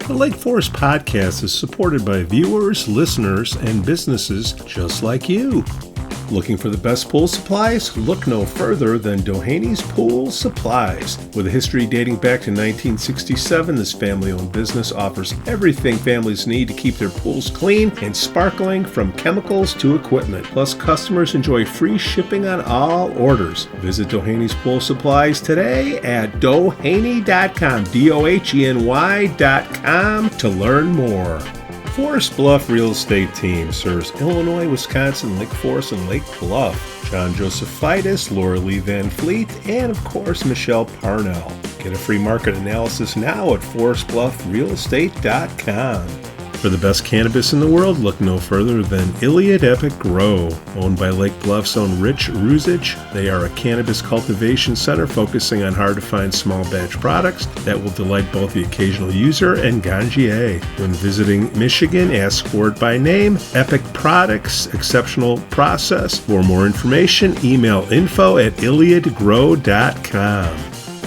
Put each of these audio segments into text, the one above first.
The Lake Forest Podcast is supported by viewers, listeners, and businesses just like you. Looking for the best pool supplies? Look no further than Dohany's Pool Supplies. With a history dating back to 1967, this family-owned business offers everything families need to keep their pools clean and sparkling, from chemicals to equipment. Plus, customers enjoy free shipping on all orders. Visit Dohany's Pool Supplies today at doheny.com, DOHENY.com, to learn more. Forest Bluff Real Estate Team serves Illinois, Wisconsin, Lake Forest, and Lake Bluff. John Josephitis, Laura Lee Van Fleet, and of course Michelle Parnell. Get a free market analysis now at forestbluffrealestate.com. For the best cannabis in the world, look no further than Illiad Epic Grow. Owned by Lake Bluff's own Rich Ruzich, they are a cannabis cultivation center focusing on hard-to-find small batch products that will delight both the occasional user and ganjier. When visiting Michigan, ask for it by name. Epic Products, exceptional process. For more information, email info@illiadgrow.com.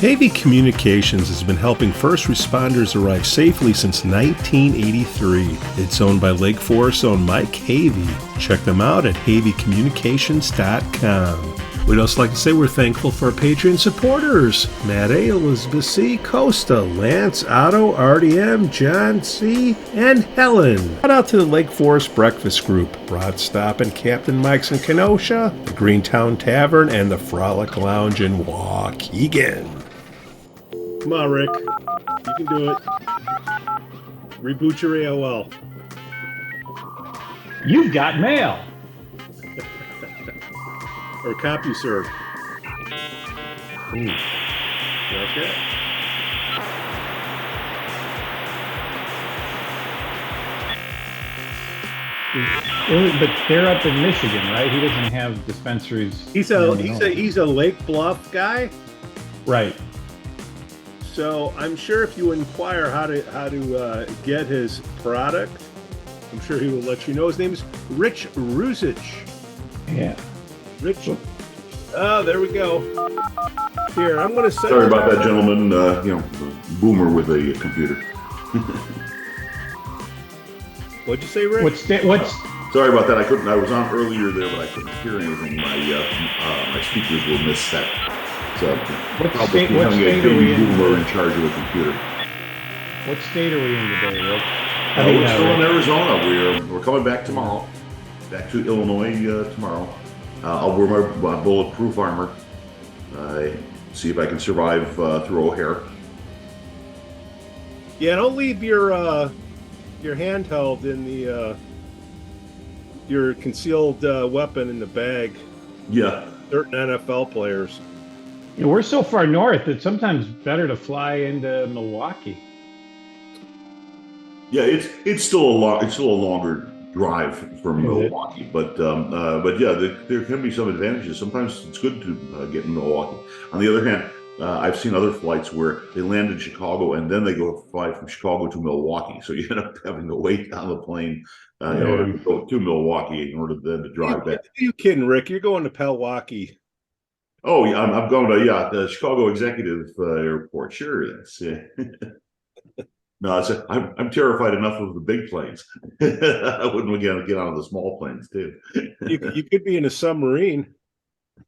Havy Communications has been helping first responders arrive safely since 1983. It's owned by Lake Forest's own Mike Havy. Check them out at havycommunications.com. We'd also like to say we're thankful for our Patreon supporters: Matt A., Elizabeth C., Costa, Lance, Otto, RDM, John C., and Helen. Shout out to the Lake Forest Breakfast Group, Rod Stop and Captain Mike's in Kenosha, the Greentown Tavern, and the Frolic Lounge in Waukegan. Come on, Rick. You can do it. Reboot your AOL. You've got mail. Or CompuServe. Ooh. Okay. But they're up in Michigan, right? He doesn't have dispensaries. He's a Lake Bluff guy. Right. So I'm sure if you inquire how to get his product, I'm sure he will let you know. His name is Rich Ruzich. Yeah. Rich. Oh, there we go. Here, I'm going to send. Sorry about that, gentleman. Boomer with a computer. What'd you say, Rick? What's? Sorry about that. I was on earlier there, but I couldn't hear anything. My speakers were misset. So What probably state are we boomer in? in charge of the computer. What state are we in today, Rick? We're still in Arizona. We're coming back tomorrow. Back to Illinois tomorrow. I'll wear my bulletproof armor. See if I can survive through O'Hare. Yeah, don't leave your handheld in the your concealed weapon in the bag. Yeah. Certain NFL players. You know, we're so far north it's sometimes better to fly into Milwaukee. Yeah, it's still a longer drive from Milwaukee, but yeah, there can be some advantages. Sometimes it's good to get in Milwaukee. On the other hand, I've seen other flights where they land in Chicago and then they go fly from Chicago to Milwaukee, so you end up having to wait on the plane in order to go to Milwaukee in order then to drive back. Are you kidding, Rick? You're going to Milwaukee. Oh yeah, I'm going to the Chicago Executive Airport. Sure, yes. Yeah. No, I'm terrified enough of the big planes. I wouldn't get on the small planes too. You could be in a submarine.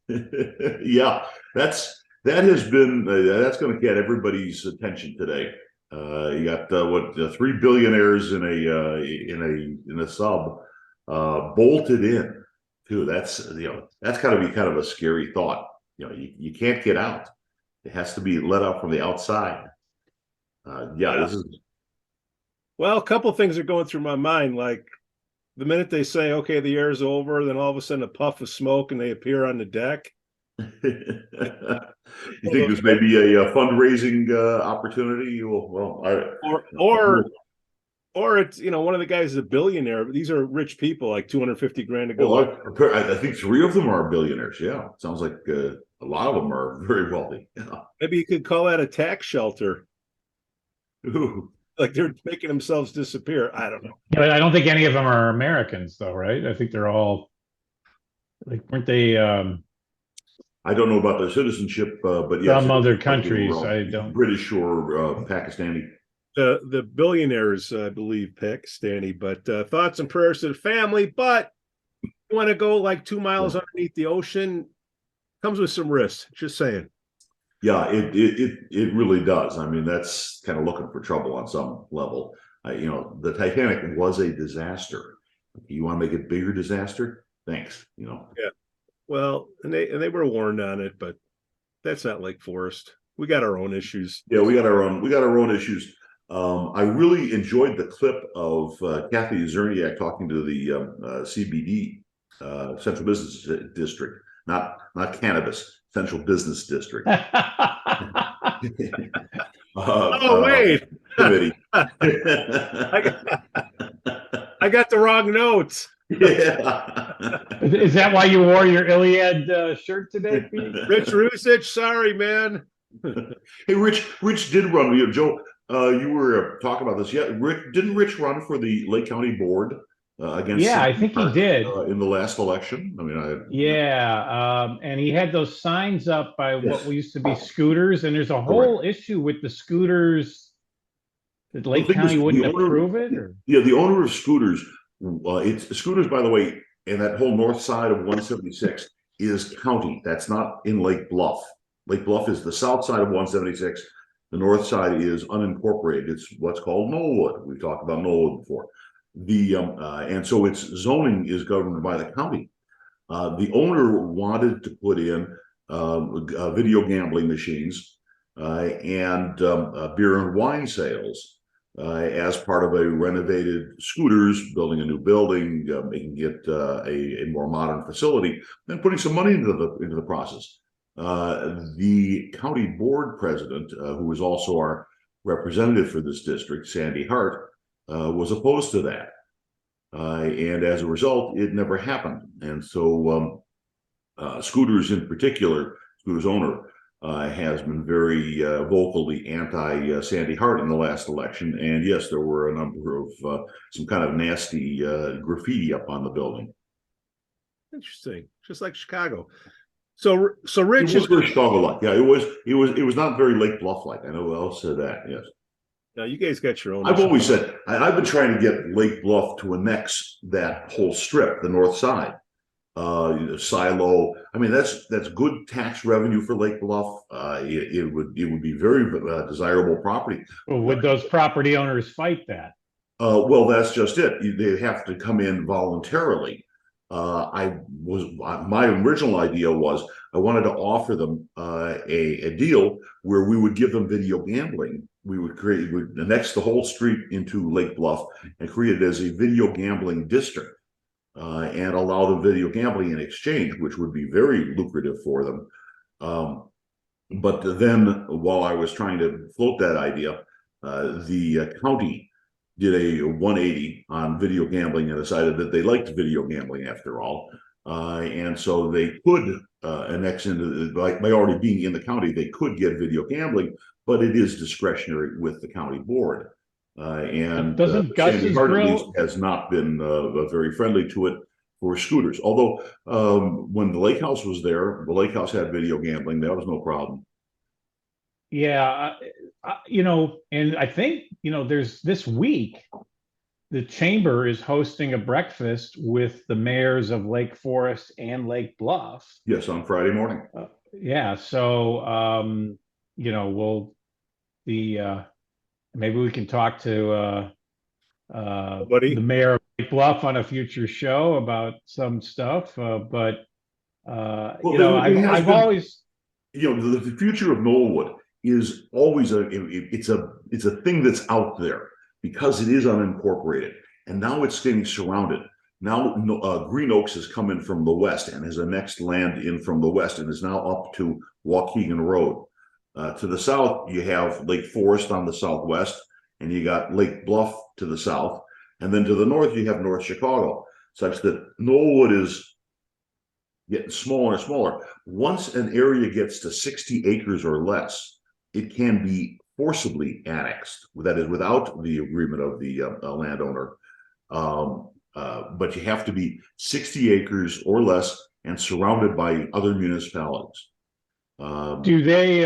Yeah, that's going to get everybody's attention today. You got 3 billionaires in a sub bolted in too. That's got to be kind of a scary thought. You can't get out. It has to be let out from the outside. This is. Well, a couple of things are going through my mind. Like the minute they say, "Okay, the air's over," then all of a sudden a puff of smoke and they appear on the deck. You think this may be a fundraising opportunity? Or it's one of the guys is a billionaire. But these are rich people, like $250,000 to go. Well, I think 3 of them are billionaires. Yeah, sounds like a lot of them are very wealthy. Yeah. Maybe you could call that a tax shelter. Ooh. Like they're making themselves disappear. I don't know. Yeah, but I don't think any of them are Americans, though, right? I think they're all weren't they? I don't know about their citizenship, but yes, some other countries. I don't. British or Pakistani. the billionaires, I believe, pick Stanny. But thoughts and prayers to the family. But you want to go like 2 miles underneath the ocean, comes with some risks. Just saying. Yeah, it really does. I mean, that's kind of looking for trouble on some level. The Titanic was a disaster. You want to make it bigger disaster? Thanks. Yeah. Well, and they were warned on it, but that's not Lake Forest. We got our own issues. Yeah, we got our own issues. I really enjoyed the clip of Kathy Zerniak talking to the CBD, Central Business District, not cannabis, Central Business District. Wait. Committee. I got the wrong notes. Yeah. Is that why you wore your Illiad shirt today, Pete? Rich Ruzich, sorry, man. Hey, Rich did run. Joe, you were talking about this. Yeah, didn't Rich run for the Lake County Board against? Yeah, I think he did in the last election. I mean, and he had those signs up by what used to be scooters, and there's a whole issue with the scooters. That Lake County wouldn't approve it, or? Yeah, the owner of scooters. It's scooters, by the way, and that whole north side of 176 is county. That's not in Lake Bluff. Lake Bluff is the south side of 176. The north side is unincorporated. It's what's called Knollwood. We've talked about Knollwood before. And so its zoning is governed by the county. The owner wanted to put in video gambling machines and beer and wine sales as part of a renovated scooters, building a new building, making it a more modern facility, and putting some money into the process. The county board president, who is also our representative for this district, Sandy Hart, was opposed to that. And as a result, it never happened. And so Scooters in particular, Scooters owner, has been very vocally anti-Sandy Hart in the last election. And yes, there were a number of some kind of nasty graffiti up on the building. Interesting. Just like Chicago. So Rich is very Chicago-like. Yeah, it was not very Lake Bluff-like. I know who else said that. Yes. Now you guys got your own. I've always said I've been trying to get Lake Bluff to annex that whole strip, the north side. Silo. I mean, that's good tax revenue for Lake Bluff. It would be very desirable property. Well, would those property owners fight that? Well, that's just it. They have to come in voluntarily. My original idea was I wanted to offer them a deal where we would give them video gambling. We would annex the whole street into Lake Bluff and create it as a video gambling district and allow them video gambling in exchange, which would be very lucrative for them. But then while I was trying to float that idea, the county did a 180 on video gambling and decided that they liked video gambling after all. And so they could annex into, by already being in the county, they could get video gambling, but it is discretionary with the county board. And doesn't Sandy Hart at least has not been very friendly to it for scooters. Although when the lake house was there, the lake house had video gambling. That was no problem. Yeah, and I think, there's this week, the chamber is hosting a breakfast with the mayors of Lake Forest and Lake Bluff. Yes, on Friday morning. Yeah, so, maybe we can talk to the mayor of Lake Bluff on a future show about some stuff. I've always, the future of Knollwood is always it's a thing that's out there because it is unincorporated, and now it's getting surrounded. Now Green Oaks has come in from the west and has annexed land in from the west and is now up to Waukegan Road. To the south, you have Lake Forest on the southwest, and you got Lake Bluff to the south, and then to the north you have North Chicago, such that Knollwood is getting smaller and smaller. Once an area gets to 60 acres or less, it can be forcibly annexed. That is without the agreement of the landowner. But you have to be 60 acres or less and surrounded by other municipalities. Do they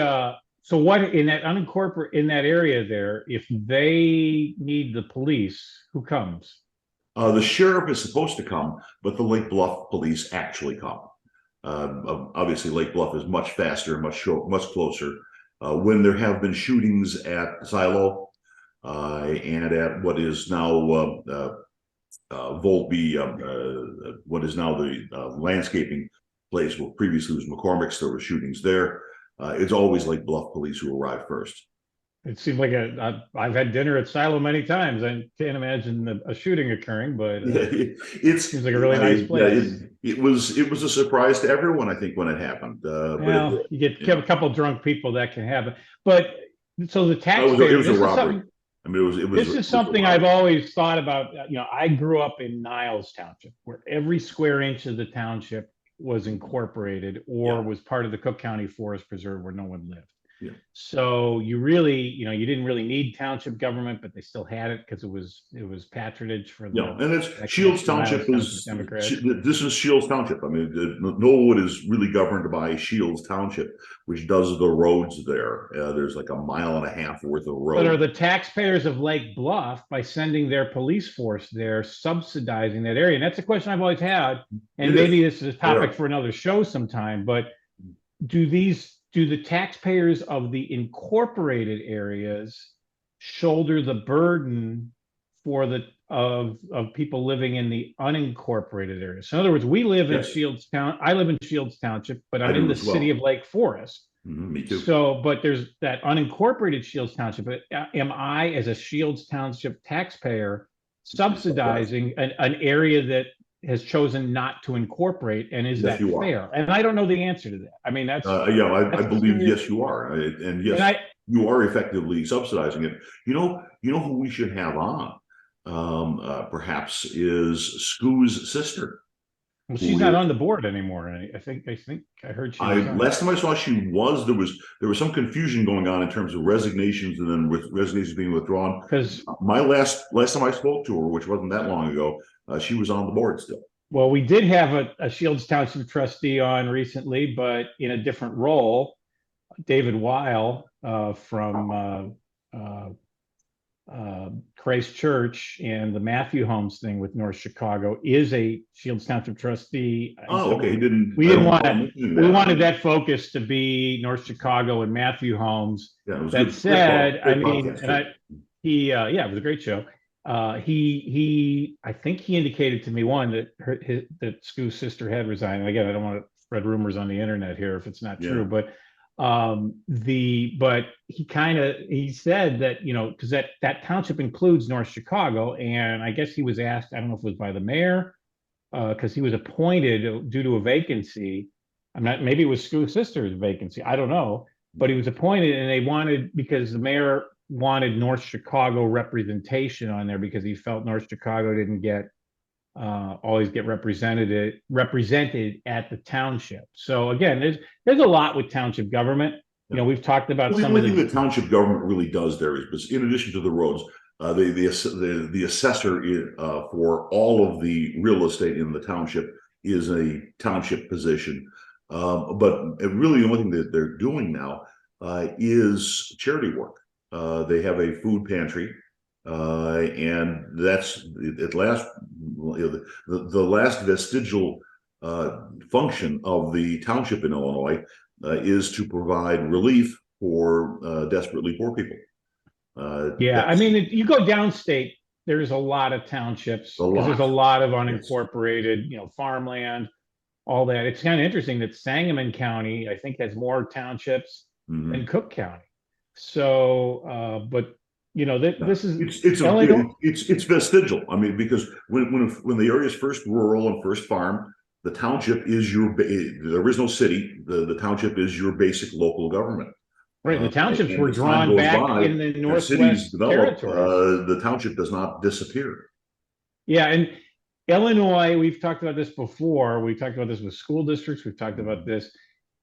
So what in that unincorporated in that area there, if they need the police, who comes? The sheriff is supposed to come, but the Lake Bluff police actually come. Obviously, Lake Bluff is much faster, much closer. When there have been shootings at Silo and at what is now Volpe, what is now the landscaping place where previously was McCormick's, there were shootings there. It's always Lake Bluff police who arrive first. It seems like I've had dinner at Silo many times. I can't imagine a shooting occurring, but it seems like a really nice place. It was a surprise to everyone, I think, when it happened. Well, you get a couple drunk people, that can happen. But so the taxpayers, it was a robbery. I mean, this is something I've always thought about. I grew up in Niles Township, where every square inch of the township was incorporated or was part of the Cook County Forest Preserve where no one lived. Yeah. So you really, you didn't really need township government, but they still had it because it was patronage for the. And it's Shields Township is this is Shields Township. I mean, Knollwood is really governed by Shields Township, which does the roads there. There's like 1.5 miles worth of road. But are the taxpayers of Lake Bluff, by sending their police force there, subsidizing that area? And that's a question I've always had. And maybe this is a topic for another show sometime. But do the taxpayers of the incorporated areas shoulder the burden for of people living in the unincorporated areas? So in other words, we live in Shields Town. I live in Shields Township, but I'm in the city of Lake Forest. Me too. So, but there's that unincorporated Shields Township. But am I, as a Shields Township taxpayer, subsidizing an area that has chosen not to incorporate, and is that fair? And I don't know the answer to that. I mean, that's I believe yes, you are, and yes, you are effectively subsidizing it. You know who we should have on, perhaps, is Scoo's sister. Well, she's not on the board anymore. I think I heard she was on. Last time I saw she was. There was some confusion going on in terms of resignations, and then with resignations being withdrawn. Because my last time I spoke to her, which wasn't that long ago, she was on the board still. Well, we did have a Shields Township trustee on recently, but in a different role. David Weil from Christ Church and the Matthew Homes thing with North Chicago is a Shields Township trustee. Oh, okay. We wanted that focus to be North Chicago and Matthew Homes. That said, I mean, it was a great show. I think he indicated to me that Scoo's sister had resigned. And again, I don't want to spread rumors on the internet here if it's not true, but he said that, because that township includes North Chicago, and I guess he was asked, I don't know if it was by the mayor, because he was appointed due to a vacancy. Maybe it was Scoo's sister's vacancy, I don't know, but he was appointed, and because the mayor wanted North Chicago representation on there, because he felt North Chicago didn't always get represented at the township. So again, there's a lot with township government. We've talked about some of the thing the township government really does there is, in addition to the roads, the assessor for all of the real estate in the township is a township position. But really, the only thing that they're doing now is charity work. They have a food pantry. And that's at last, the last vestigial function of the township in Illinois is to provide relief for desperately poor people. I mean, you go downstate, there's a lot of townships. There's a lot of unincorporated, farmland, all that. It's kind of interesting that Sangamon County, I think, has more townships than Cook County. So, but this is it's vestigial. I mean, because when the area is first rural and first farm, the township is there is no city. The township is your basic local government. Right. The townships were drawn back in the Northwest territory. The township does not disappear. Yeah, and Illinois, we've talked about this before. We talked about this with school districts. We've talked about this.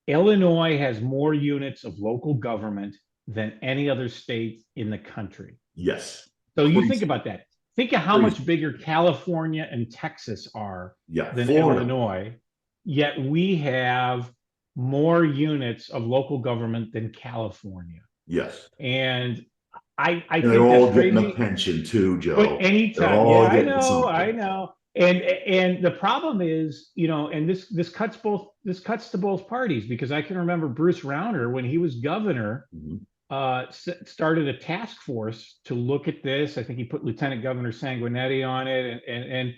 Illinois has more units of local government than any other state in the country. Yes. So you think about that. Think of how much bigger California and Texas are than Illinois. Yet we have more units of local government than California. Yes. And I And they're think that's all getting a crazy. pension too, But Joe. They're anytime, yeah, all I getting know, something. I know. And the problem is, and this cuts to both parties, because I can remember Bruce Rauner, when he was governor, started a task force to look at this. I think he put Lieutenant Governor Sanguinetti on it, and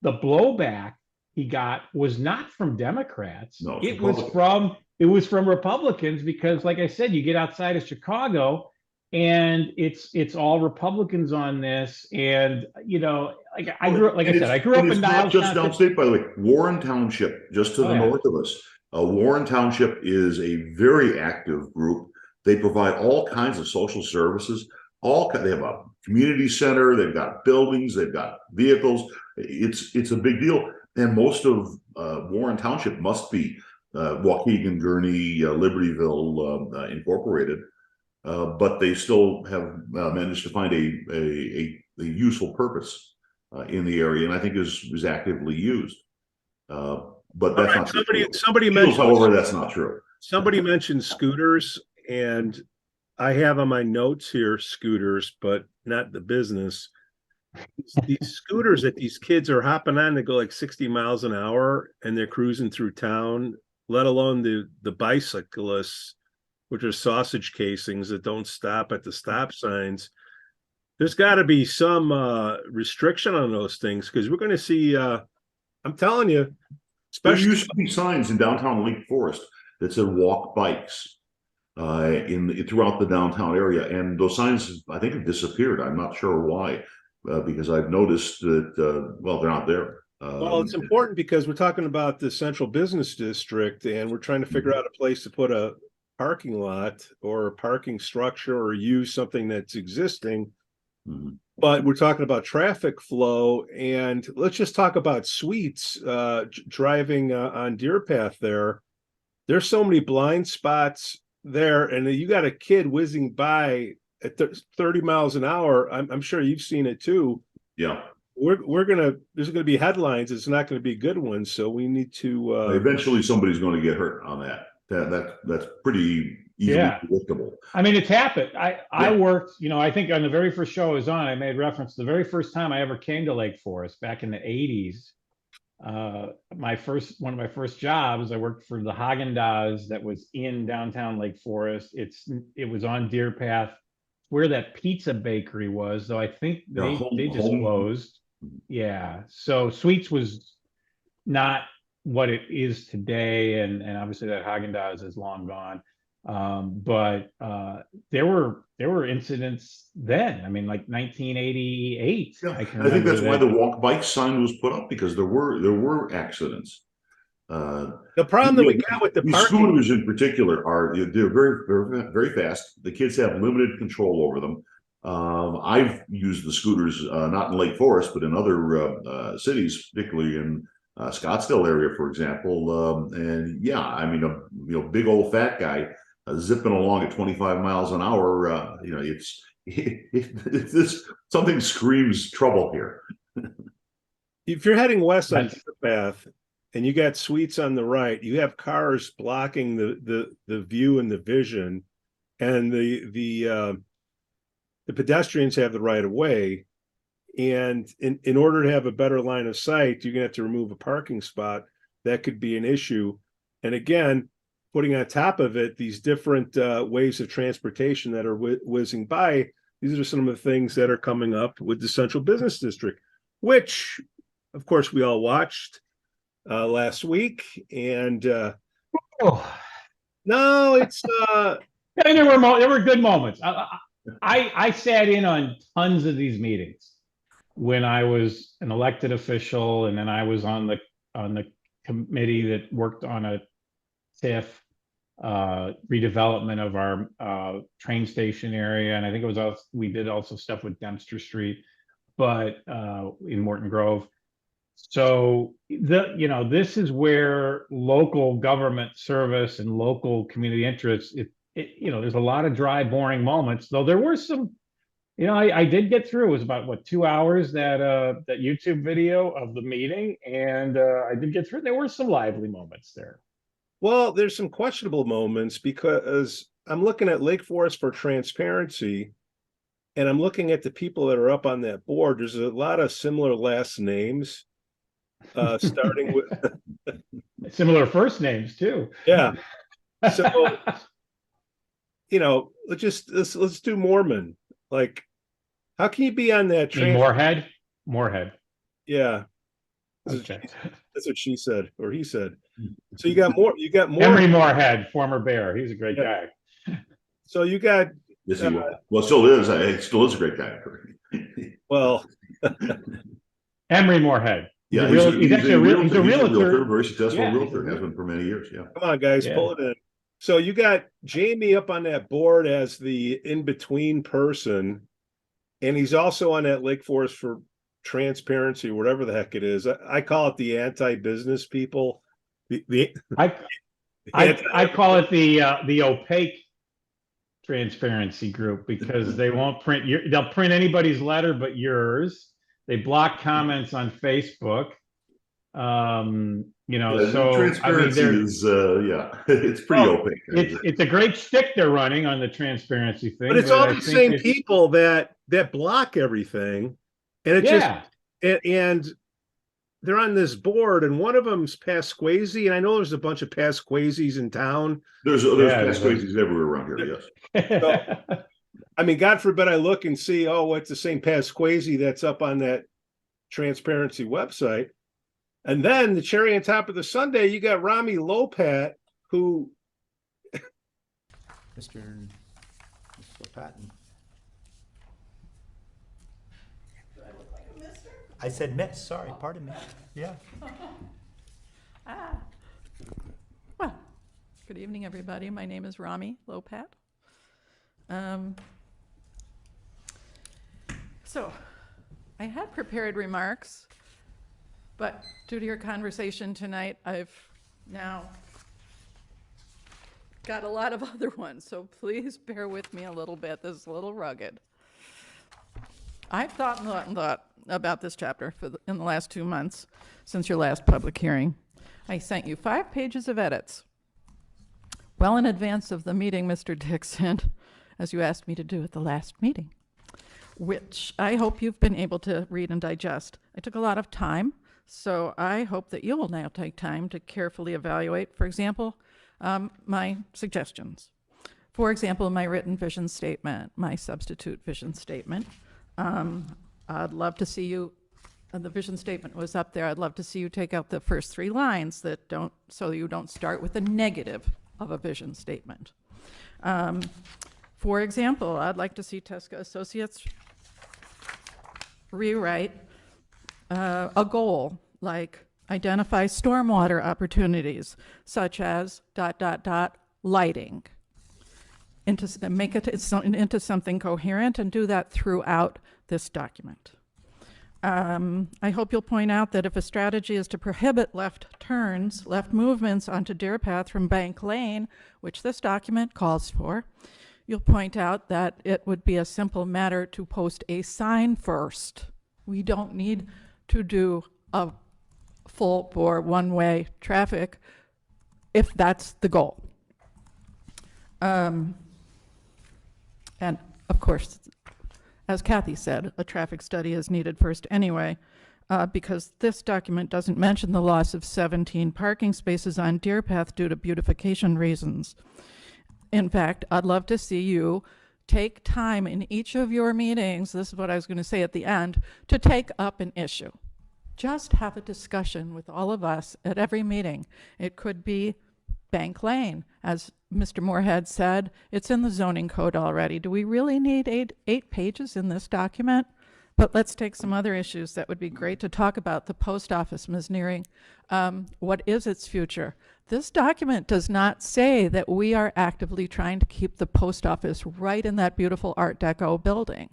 the blowback he got was not from Democrats. No, It was from Republicans, because, like I said, you get outside of Chicago and it's all Republicans on this. And like I grew up, like I said, I grew up in it's not Niles just Township. downstate, by the way. Warren Township, just to Oh the yeah, north of us. Warren Township is a very active group. They provide all kinds of social services. They have a community center. They've got buildings. They've got vehicles. It's a big deal. And most of Warren Township must be Waukegan, Gurnee, Libertyville incorporated. But they still have managed to find a useful purpose in the area, and I think is actively used. But that's not true. Somebody mentioned, however, that's not true. Somebody mentioned scooters, and I have on my notes here scooters, but not the business. These scooters that these kids are hopping on, they go like 60 miles an hour and they're cruising through town, let alone the bicyclists, which are sausage casings that don't stop at the stop signs. There's got to be some restriction on those things, because we're going to see, I'm telling you, There used to be signs in downtown Lake Forest that said "walk bikes" throughout the downtown area, and those signs, I think, have disappeared. I'm not sure why, because I've noticed that they're not there. Well, it's important because we're talking about the central business district, and we're trying to figure out a place to put a parking lot or a parking structure, or use something that's existing. But we're talking about traffic flow, and let's just talk about Sweets driving on Deerpath there. There's so many blind spots there, and you got a kid whizzing by at 30 miles an hour. I'm sure you've seen it too. Yeah. There's gonna be headlines. It's not going to be good ones. So we need to eventually somebody's going to get hurt on that. That's pretty easily predictable. I mean, it's happened. I worked, I think on the very first show I was on, I made reference to the very first time I ever came to Lake Forest back in the 80s. One of my first jobs, I worked for the Haagen-Dazs that was in downtown Lake Forest. It was on Deerpath, where that pizza bakery was, though I think they just closed. Yeah. So Sweets was not what it is today, and obviously that Haagen-Dazs is long gone. But there were incidents then. I mean, like 1988. Yeah, I think that's why the walk bike sign was put up, because there were accidents. The problem that we got with the these scooters in particular they're very, very fast. The kids have limited control over them. I've used the scooters not in Lake Forest, but in other cities, particularly in Scottsdale area, for example. And yeah, I mean, a big old fat guy zipping along at 25 miles an hour. It's something screams trouble here. If you're heading west on Deerpath and you got Sweets on the right, you have cars blocking the view and the vision, and the pedestrians have the right of way. And in order to have a better line of sight, you're gonna have to remove a parking spot. That could be an issue. And again, putting on top of it these different ways of transportation that are whizzing by, these are some of the things that are coming up with the central business district, which of course we all watched last week. And no, it's and there were good moments. I sat in on tons of these meetings when I was an elected official, and then I was on the committee that worked on a TIF redevelopment of our train station area, and I think we did also stuff with Dempster Street, but in Morton Grove. So this is where local government service and local community interests. There's a lot of dry, boring moments, though there were some. I did get through. It was about 2 hours that YouTube video of the meeting, and I did get through. There were some lively moments there. Well, there's some questionable moments because I'm looking at Lake Forest for Transparency, and I'm looking at the people that are up on that board. There's a lot of similar last names, starting with Similar first names too. yeah. So let's do Mormon. Like, how can you be on that train? Morehead. Yeah. Okay. That's what she said, or he said. So you got more. Emory Moorehead, former Bear. He's a great guy. So you got. Yes, he was. Well, still is. He still is a great guy. Well, Emory Moorehead. Yeah, he's actually a realtor, very successful realtor, has been for many years. Yeah. Come on, guys, pull it in. So you got Jamie up on that board as the in-between person, and he's also on that Lake Forest for Transparency, whatever the heck it is. I call it the anti-business people. I call it the opaque transparency group, because they won't print they'll print anybody's letter but yours. They block comments on Facebook. So transparency is it's pretty opaque. It's a great stick they're running on the transparency thing. But it's all the same people that block everything. And and they're on this board, and one of them's Pasquazi, and I know there's a bunch of Pasquazis in town. There's Pasquazis everywhere around here, yes. So, I mean, God forbid I look and see, it's the same Pasquazi that's up on that transparency website. And then the cherry on top of the sundae, you got Rommy Lopat, who Mr. Lopat. I said miss, sorry, pardon me. Yeah. Well, good evening, everybody. My name is Rommy Lopat. So, I had prepared remarks, but due to your conversation tonight, I've now got a lot of other ones, so please bear with me a little bit. This is a little rugged. I've thought and thought about this chapter in the last 2 months since your last public hearing. I sent you 5 pages of edits, well in advance of the meeting Mr. Dixon, as you asked me to do at the last meeting, which I hope you've been able to read and digest. I took a lot of time, so I hope that you will now take time to carefully evaluate, for example, my suggestions. For example, my written vision statement, my substitute vision statement. I'd love to see you, the vision statement was up there, I'd love to see you take out the first 3 lines so you don't start with a negative of a vision statement. For example, I'd like to see Tesca Associates rewrite a goal, like identify stormwater opportunities, such as ... lighting, make it into something coherent, and do that throughout this document. I hope you'll point out that if a strategy is to prohibit left movements onto Deerpath from Bank Lane, which this document calls for, you'll point out that it would be a simple matter to post a sign first. We don't need to do a full bore one-way traffic if that's the goal. And of course, as Kathy said, a traffic study is needed first anyway, because this document doesn't mention the loss of 17 parking spaces on Deerpath due to beautification reasons. In fact, I'd love to see you take time in each of your meetings, this is what I was going to say at the end, to take up an issue. Just have a discussion with all of us at every meeting. It could be Bank Lane. As Mr. Moorehead said, it's in the zoning code already. Do we really need eight pages in this document? But let's take some other issues that would be great to talk about. The post office, Ms. Nearing. What is its future? This document does not say that we are actively trying to keep the post office right in that beautiful Art Deco building.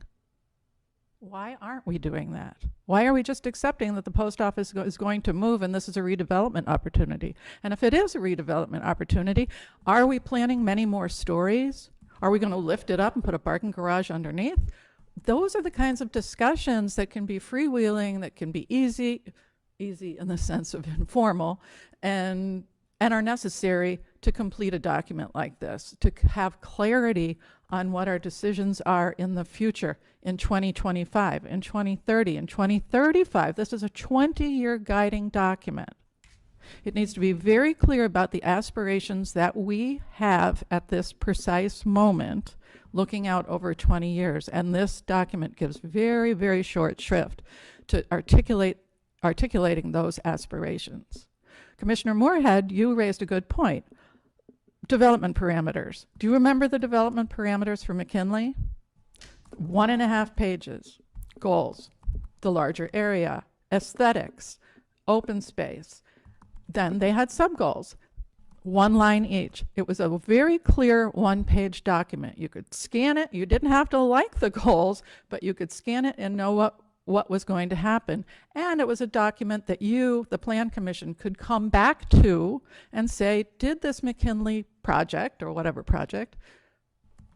Why aren't we doing that? Why are we just accepting that the post office is going to move and this is a redevelopment opportunity? And if it is a redevelopment opportunity, are we planning many more stories? Are we going to lift it up and put a parking garage underneath? Those are the kinds of discussions that can be freewheeling, that can be easy in the sense of informal, and and are necessary to complete a document like this, to have clarity on what our decisions are in the future, in 2025, in 2030, in 2035. This is a 20-year guiding document. It needs to be very clear about the aspirations that we have at this precise moment, looking out over 20 years. And this document gives very, very short shrift to articulating those aspirations. Commissioner Moorehead, you raised a good point. Development parameters. Do you remember the development parameters for McKinley? 1.5 pages. Goals, the larger area, aesthetics, open space. Then they had sub-goals, 1 line each. It was a very clear 1-page document. You could scan it. You didn't have to like the goals, but you could scan it and know what was going to happen. And it was a document that you, the Plan Commission, could come back to and say, did this McKinley project, or whatever project,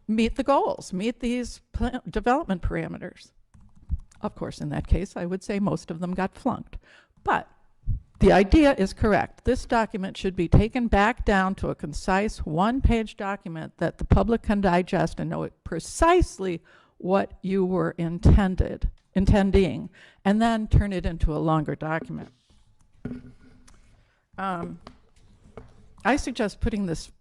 meet the goals, meet these development parameters? Of course, in that case, I would say most of them got flunked. But the idea is correct. This document should be taken back down to a concise 1-page document that the public can digest and know precisely what you were intending, and then turn it into a longer document. I suggest putting this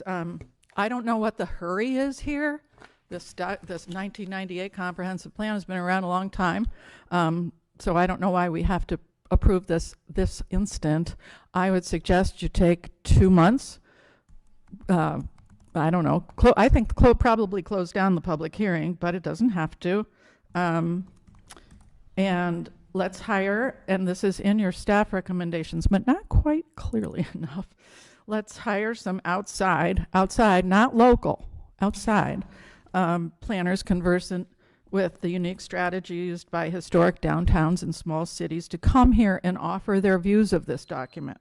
I don't know what the hurry is here. This 1998 comprehensive plan has been around a long time, so I don't know why we have to approve this instant. I would suggest you take 2 months. I don't know. I think probably close down the public hearing, but it doesn't have to. And let's hire, and this is in your staff recommendations, but not quite clearly enough. Let's hire some outside, not local, outside planners conversant with the unique strategy used by historic downtowns and small cities to come here and offer their views of this document.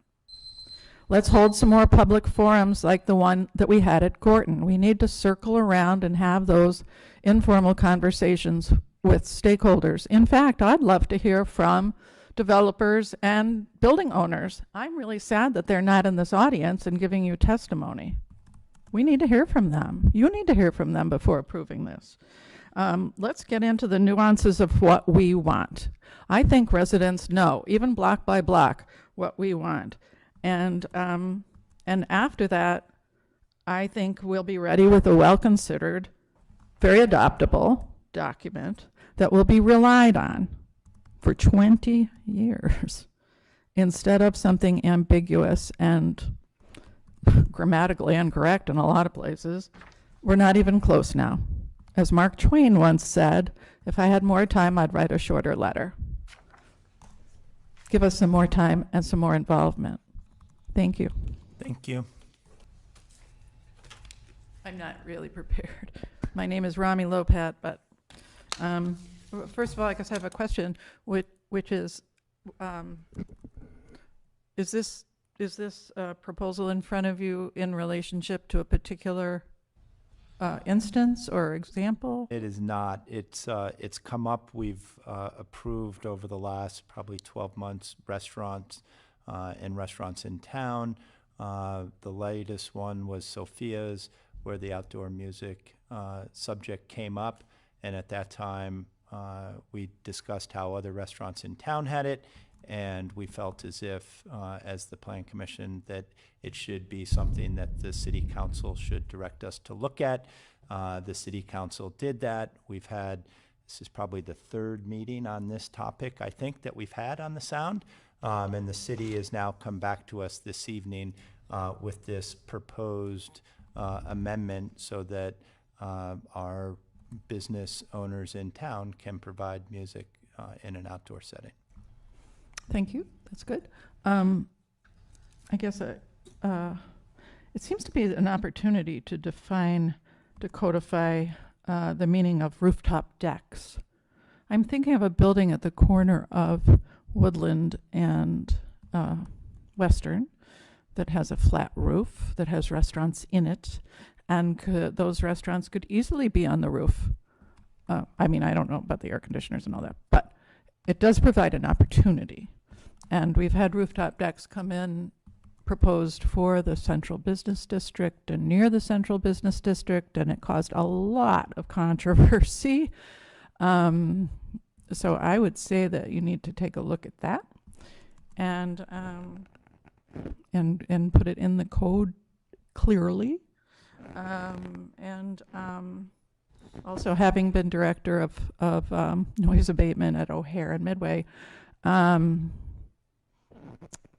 Let's hold some more public forums like the one that we had at Gorton. We need to circle around and have those informal conversations with stakeholders. In fact, I'd love to hear from developers and building owners. I'm really sad that they're not in this audience and giving you testimony. We need to hear from them. You need to hear from them before approving this. Let's get into the nuances of what we want. I think residents know, even block by block, what we want. And after that, I think we'll be ready with a well-considered, very adoptable document that will be relied on for 20 years instead of something ambiguous and grammatically incorrect in a lot of places. We're not even close now. As Mark Twain once said, if I had more time, I'd write a shorter letter. Give us some more time and some more involvement. Thank you. Thank you. I'm not really prepared. My name is Rommy Lopat, but first of all, I guess I have a question, which is this proposal in front of you in relationship to a particular instance or example? It is not. It's come up. We've approved over the last probably 12 months restaurants and restaurants in town. The latest one was Sophia's, where the outdoor music subject came up, and at that time we discussed how other restaurants in town had it, and we felt as if, as the Plan Commission, that it should be something that the City Council should direct us to look at. The City Council did that. This is probably the 3rd meeting on this topic, I think, that we've had on the sound, and the city has now come back to us this evening with this proposed amendment so that our business owners in town can provide music in an outdoor setting. Thank you. That's good. I guess it seems to be an opportunity to codify the meaning of rooftop decks. I'm thinking of a building at the corner of Woodland and Western that has a flat roof, that has restaurants in it, and those restaurants could easily be on the roof. I mean, I don't know about the air conditioners and all that, but it does provide an opportunity. And we've had rooftop decks come in proposed for the central business district and near the central business district, and it caused a lot of controversy. So I would say that you need to take a look at that and put it in the code clearly. Also, having been director of noise abatement at O'Hare and Midway,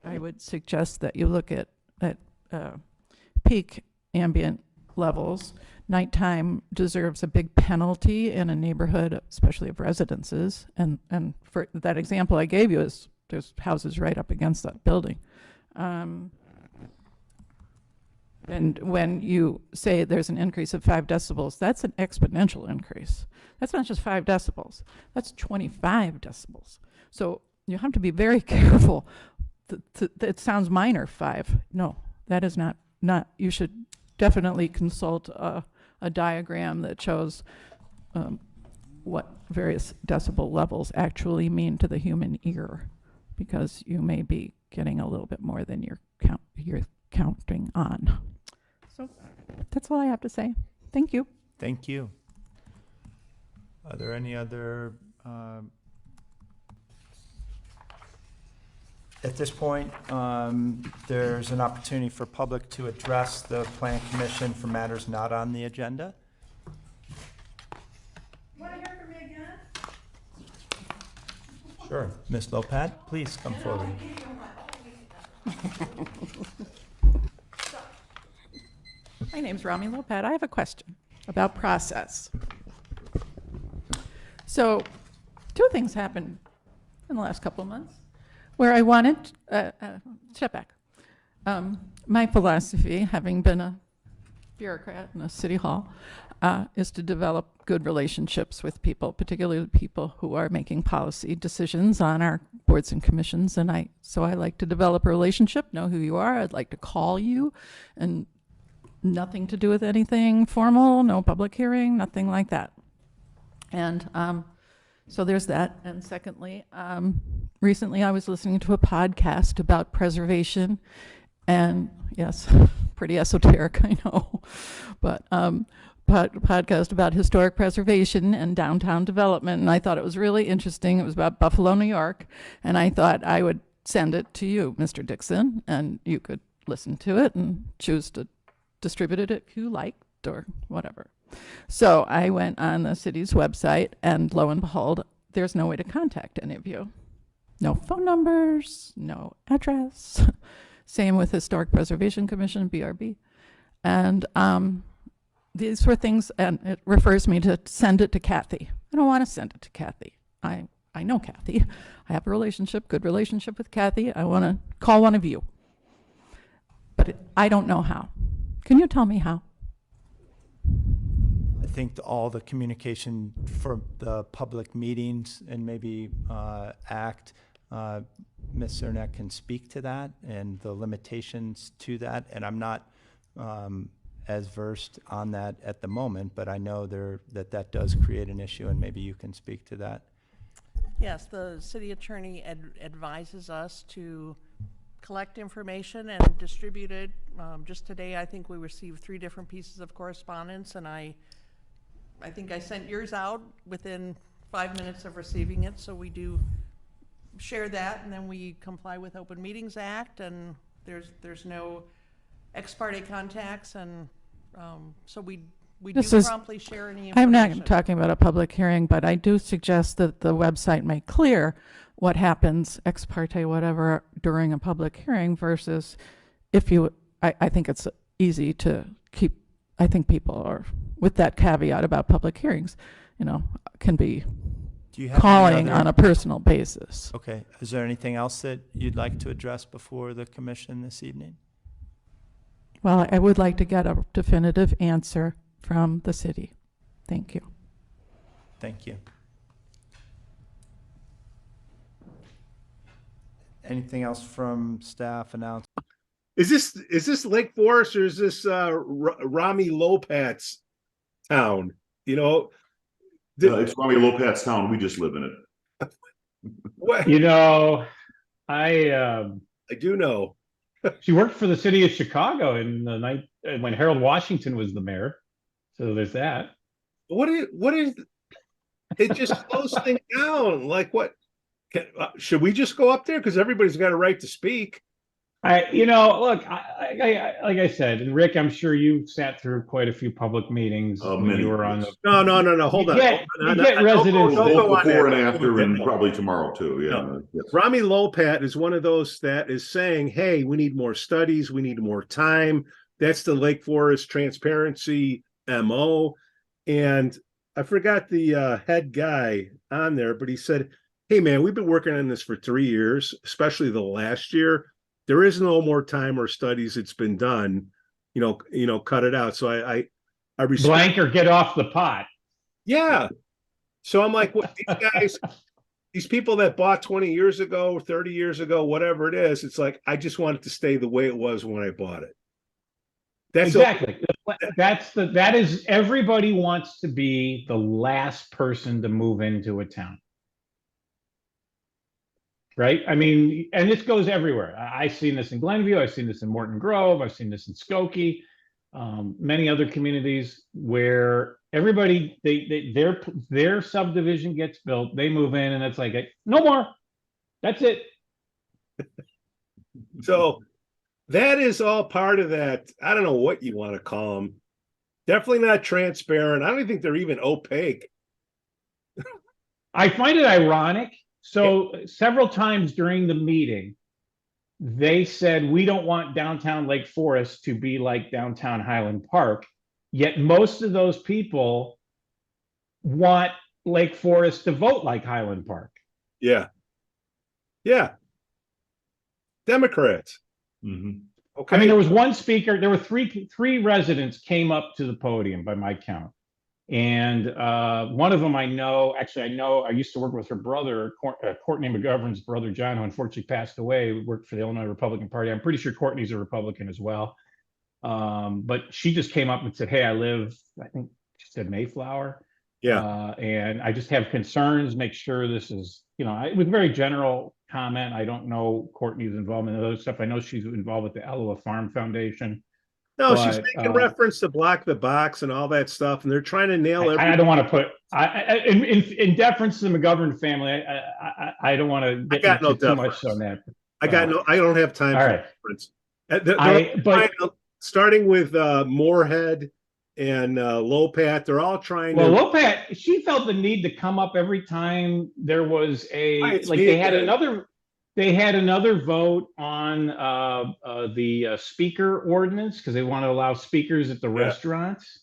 I would suggest that you look at peak ambient levels. Nighttime deserves a big penalty in a neighborhood, especially of residences. And for that example I gave you, is there's houses right up against that building. And when you say there's an increase of 5 decibels, that's an exponential increase. That's not just 5 decibels, that's 25 decibels. So you have to be very careful. It sounds minor, 5. No, that is not, you should definitely consult a diagram that shows what various decibel levels actually mean to the human ear, because you may be getting a little bit more than you're counting on. So that's all I have to say. Thank you. Thank you. Are there any other? At this point, there's an opportunity for public to address the Plan Commission for matters not on the agenda. Want to hear from me again? Sure. Ms. Lopat, please come forward. My name's Rommy Lopat. I have a question about process. So 2 things happened in the last couple of months where I wanted, step back. My philosophy, having been a bureaucrat in a city hall, is to develop good relationships with people, particularly people who are making policy decisions on our boards and commissions. And so I like to develop a relationship, know who you are. I'd like to call you, and nothing to do with anything formal, no public hearing, nothing like that. And so there's that. And secondly, recently I was listening to a podcast about preservation, and yes, pretty esoteric, I know, but podcast about historic preservation and downtown development, and I thought it was really interesting. It was about Buffalo, New York, and I thought I would send it to you, Mr. Dixon, and you could listen to it and choose to distribute it if you liked or whatever. So I went on the city's website, and lo and behold, there's no way to contact any of you. No phone numbers, no address. Same with Historic Preservation Commission, BRB. And these were things, and it refers me to send it to Kathy. I don't want to send it to Kathy. I know Kathy. I have a relationship, good relationship with Kathy. I want to call one of you. But I don't know how. Can you tell me how? I think all the communication for the public meetings and maybe ACT, Ms. Cernak can speak to that and the limitations to that. And I'm not as versed on that at the moment, but I know that does create an issue, and maybe you can speak to that. Yes, the city attorney advises us to collect information and distribute it. Just today, I think we received 3 different pieces of correspondence, and I think I sent yours out within 5 minutes of receiving it. So we do share that, and then we comply with Open Meetings Act, and there's no ex parte contacts, and so we do promptly share any information. I'm not talking about a public hearing, but I do suggest that the website make clear what happens ex parte, whatever, during a public hearing versus if you, I think it's easy to keep, I think people are, with that caveat about public hearings, can be calling on a personal basis. Okay. Is there anything else that you'd like to address before the commission this evening? Well, I would like to get a definitive answer from the city. Thank you. Thank you. Anything else from staff announcement? Is this Lake Forest, or is this Rommy Lopat's town? It's Rommy Lopat's town. We just live in it. What? I I do know. She worked for the city of Chicago in the night when Harold Washington was the mayor. So there's that. What is it just slows things down? Like what? Should we just go up there? Because everybody's got a right to speak. Look, like I said, and Rick, I'm sure you sat through quite a few public meetings when many, you were on yes. the. No. Hold on. You get residents. Don't go Both on before that. and after, and probably tomorrow too. Yeah. No. Yes. Rommy Lopat is one of those that is saying, hey, we need more studies, we need more time. That's the Lake Forest transparency MO. And I forgot the head guy on there, but he said, hey, man, we've been working on this for 3 years, especially the last year. There is no more time or studies. It's been done, cut it out. So I respect. Blank or get off the pot. Yeah. So I'm like, what these guys, these people that bought 20 years ago, 30 years ago, whatever it is, it's like, I just want it to stay the way it was when I bought it. That's Exactly. That is everybody wants to be the last person to move into a town. Right? I mean, and this goes everywhere. I've seen this in Glenview. I've seen this in Morton Grove. I've seen this in Skokie. Many other communities where everybody, their subdivision gets built, they move in, and it's like, no more. That's it. So that is all part of that. I don't know what you want to call them. Definitely not transparent. I don't think they're even opaque. I find it ironic. So several times during the meeting, they said, we don't want downtown Lake Forest to be like downtown Highland Park. Yet most of those people want Lake Forest to vote like Highland Park. Yeah. Democrats. Mm-hmm. Okay. I mean, there was one speaker, there were three residents came up to the podium by my count. And one of them I used to work with her brother, Courtney McGovern's brother, John, who unfortunately passed away, worked for the Illinois Republican Party. I'm pretty sure Courtney's a Republican as well. But she just came up and said, hey, I think she said Mayflower. Yeah. And I just have concerns, make sure this is, it was a very general comment. I don't know Courtney's involvement in other stuff. I know she's involved with the Iowa Farm Foundation. No, she's making reference to Block the Box and all that stuff, and they're trying to nail everything. I don't want to put in deference to the McGovern family. I don't want to get into too much on that. I don't have time for reference. Starting with Moorehead and Lopat, they're all trying to. Well, Lopat, she felt the need to come up every time there was They had another vote on the speaker ordinance because they want to allow speakers at the restaurants.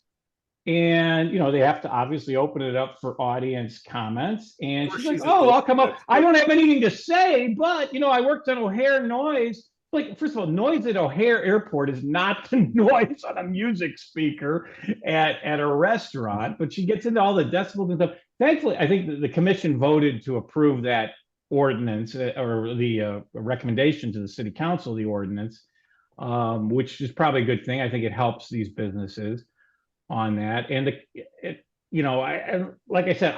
And, they have to obviously open it up for audience comments. And she's like, I'll come up. I don't have anything to say, but, I worked on O'Hare noise. Like, first of all, noise at O'Hare Airport is not the noise on a music speaker at a restaurant. But she gets into all the decibels and stuff. Thankfully, I think the commission voted to approve that ordinance or the recommendation to the city council, the ordinance, which is probably a good thing. I think it helps these businesses on that. And like I said,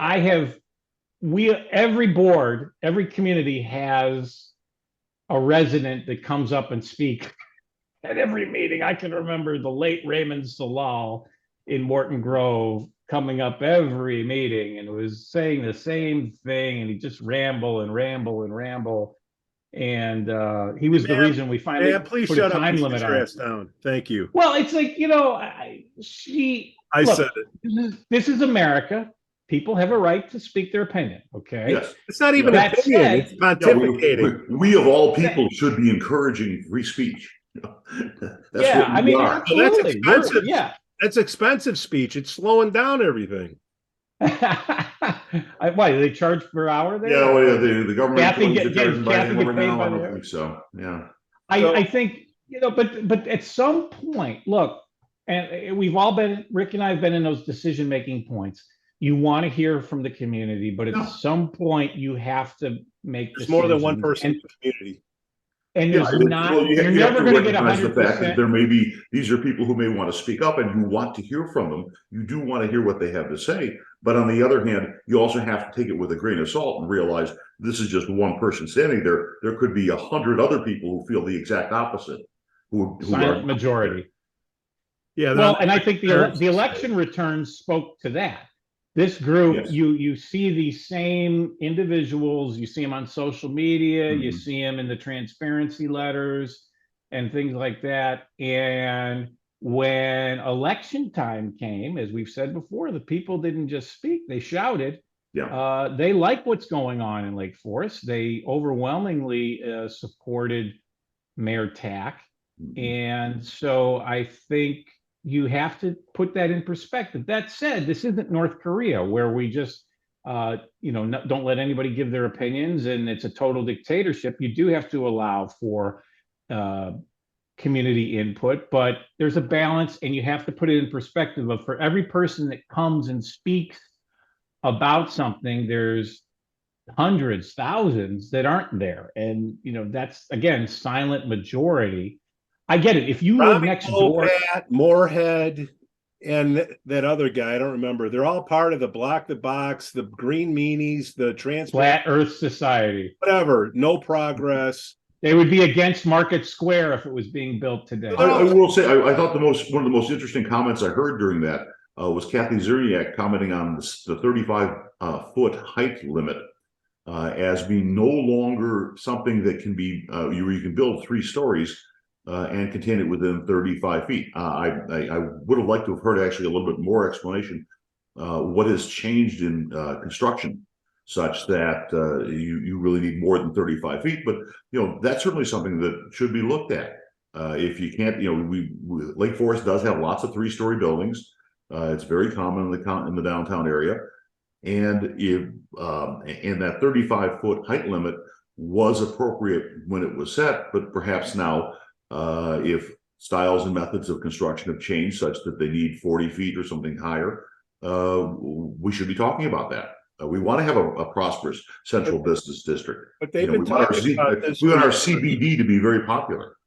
every board, every community has a resident that comes up and speaks at every meeting. I can remember the late Raymond Salal in Morton Grove coming up every meeting and was saying the same thing, and he just ramble. And he was the reason we finally please put shut a time up, limit on it. Down. Thank you. Well, it's like, said it. This is America. People have a right to speak their opinion. Okay. Yes. It's not even an opinion. It's pontificating. We of all people should be encouraging free speech. Absolutely. That's expensive. That's expensive speech. It's slowing down everything. Why, do they charge per hour there? Yeah, well, the government Kathy charges by the hour now. I don't think so. Yeah. I think, but at some point, look, and we've all been, Rick and I have been in those decision-making points. You want to hear from the community, but at some point you have to make There's more than one person in the community. And there's you're never going to get 100%. The fact that there may be, these are people who may want to speak up and you want to hear from them. You do want to hear what they have to say, But on the other hand, you also have to take it with a grain of salt and realize this is just one person standing there. There could be 100 other people who feel the exact opposite. Who Silent are majority. Yeah. Well, and I think the election returns spoke to that. This group, Yes. you see these same individuals, you see them on social media, you Mhm. see them in the transparency letters and things like that. And when election time came, as we've said before, the people didn't just speak, they shouted. Yeah. They like what's going on in Lake Forest. They overwhelmingly supported Mayor Tack. Mhm. And so I think you have to put that in perspective. That said, this isn't North Korea where we just, don't let anybody give their opinions and it's a total dictatorship. You do have to allow for community input, but there's a balance and you have to put it in perspective of for every person that comes and speaks about something, there's hundreds, thousands that aren't there. And, that's, again, silent majority. I get it. If you live Rommy, next door, Lopat, Moorehead, and that other guy, I don't remember. They're all part of the Block the Box, the Green Meanies, the Flat Earth Society, whatever. No progress. they would be against Market Square if it was being built today. I will say, I thought one of the most interesting comments I heard during that was Kathy Zerniak commenting on the 35-foot height limit as being no longer something that can be you can build 3 stories and contain it within 35 feet. I would have liked to have heard actually a little bit more explanation what has changed in construction such that you really need more than 35 feet. But that's certainly something that should be looked at. If you can't, Lake Forest does have lots of 3-story buildings. It's very common in the downtown area, and that 35-foot height limit was appropriate when it was set, but perhaps now, if styles and methods of construction have changed such that they need 40 feet or something higher, we should be talking about that. We want to have a prosperous central business district. But they've been talking about this. We want our CBD to be very popular.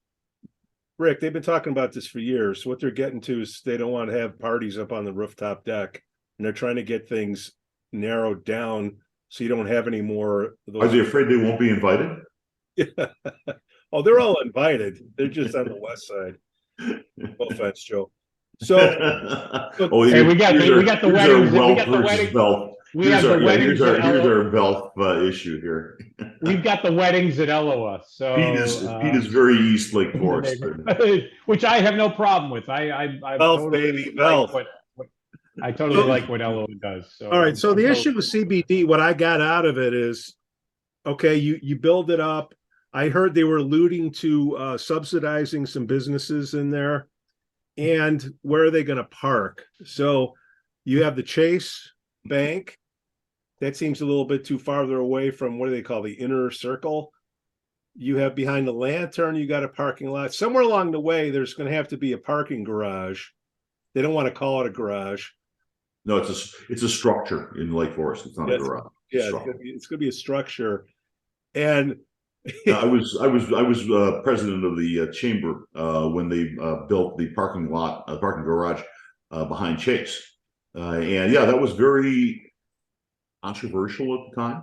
Rick, they've been talking about this for years. What they're getting to is they don't want to have parties up on the rooftop deck, and they're trying to get things narrowed down so you don't have any more. Are they afraid they won't be invited? Oh, they're all invited. They're just on the west side. No offense, Joe. So, Hey, we got the weddings. We got the weddings. We have the weddings. Here's our Bluff issue here. We've got the weddings at Eloa. So Pete is very East Lake Forest, which I have no problem with. I totally like what Eloa does. So all right. So the issue with CBD, what I got out of it is, okay, you build it up. I heard they were alluding to subsidizing some businesses in there, and where are they going to park? So you have the Chase Bank. That seems a little bit too farther away from what do they call the inner circle. You have behind the Lantern, you got a parking lot. Somewhere along the way, there's going to have to be a parking garage. They don't want to call it a garage. No, it's a structure in Lake Forest. It's not a garage. Yeah, it's going to be a structure. And I was president of the chamber when they built the parking garage behind Chase, and yeah, that was very controversial at the time.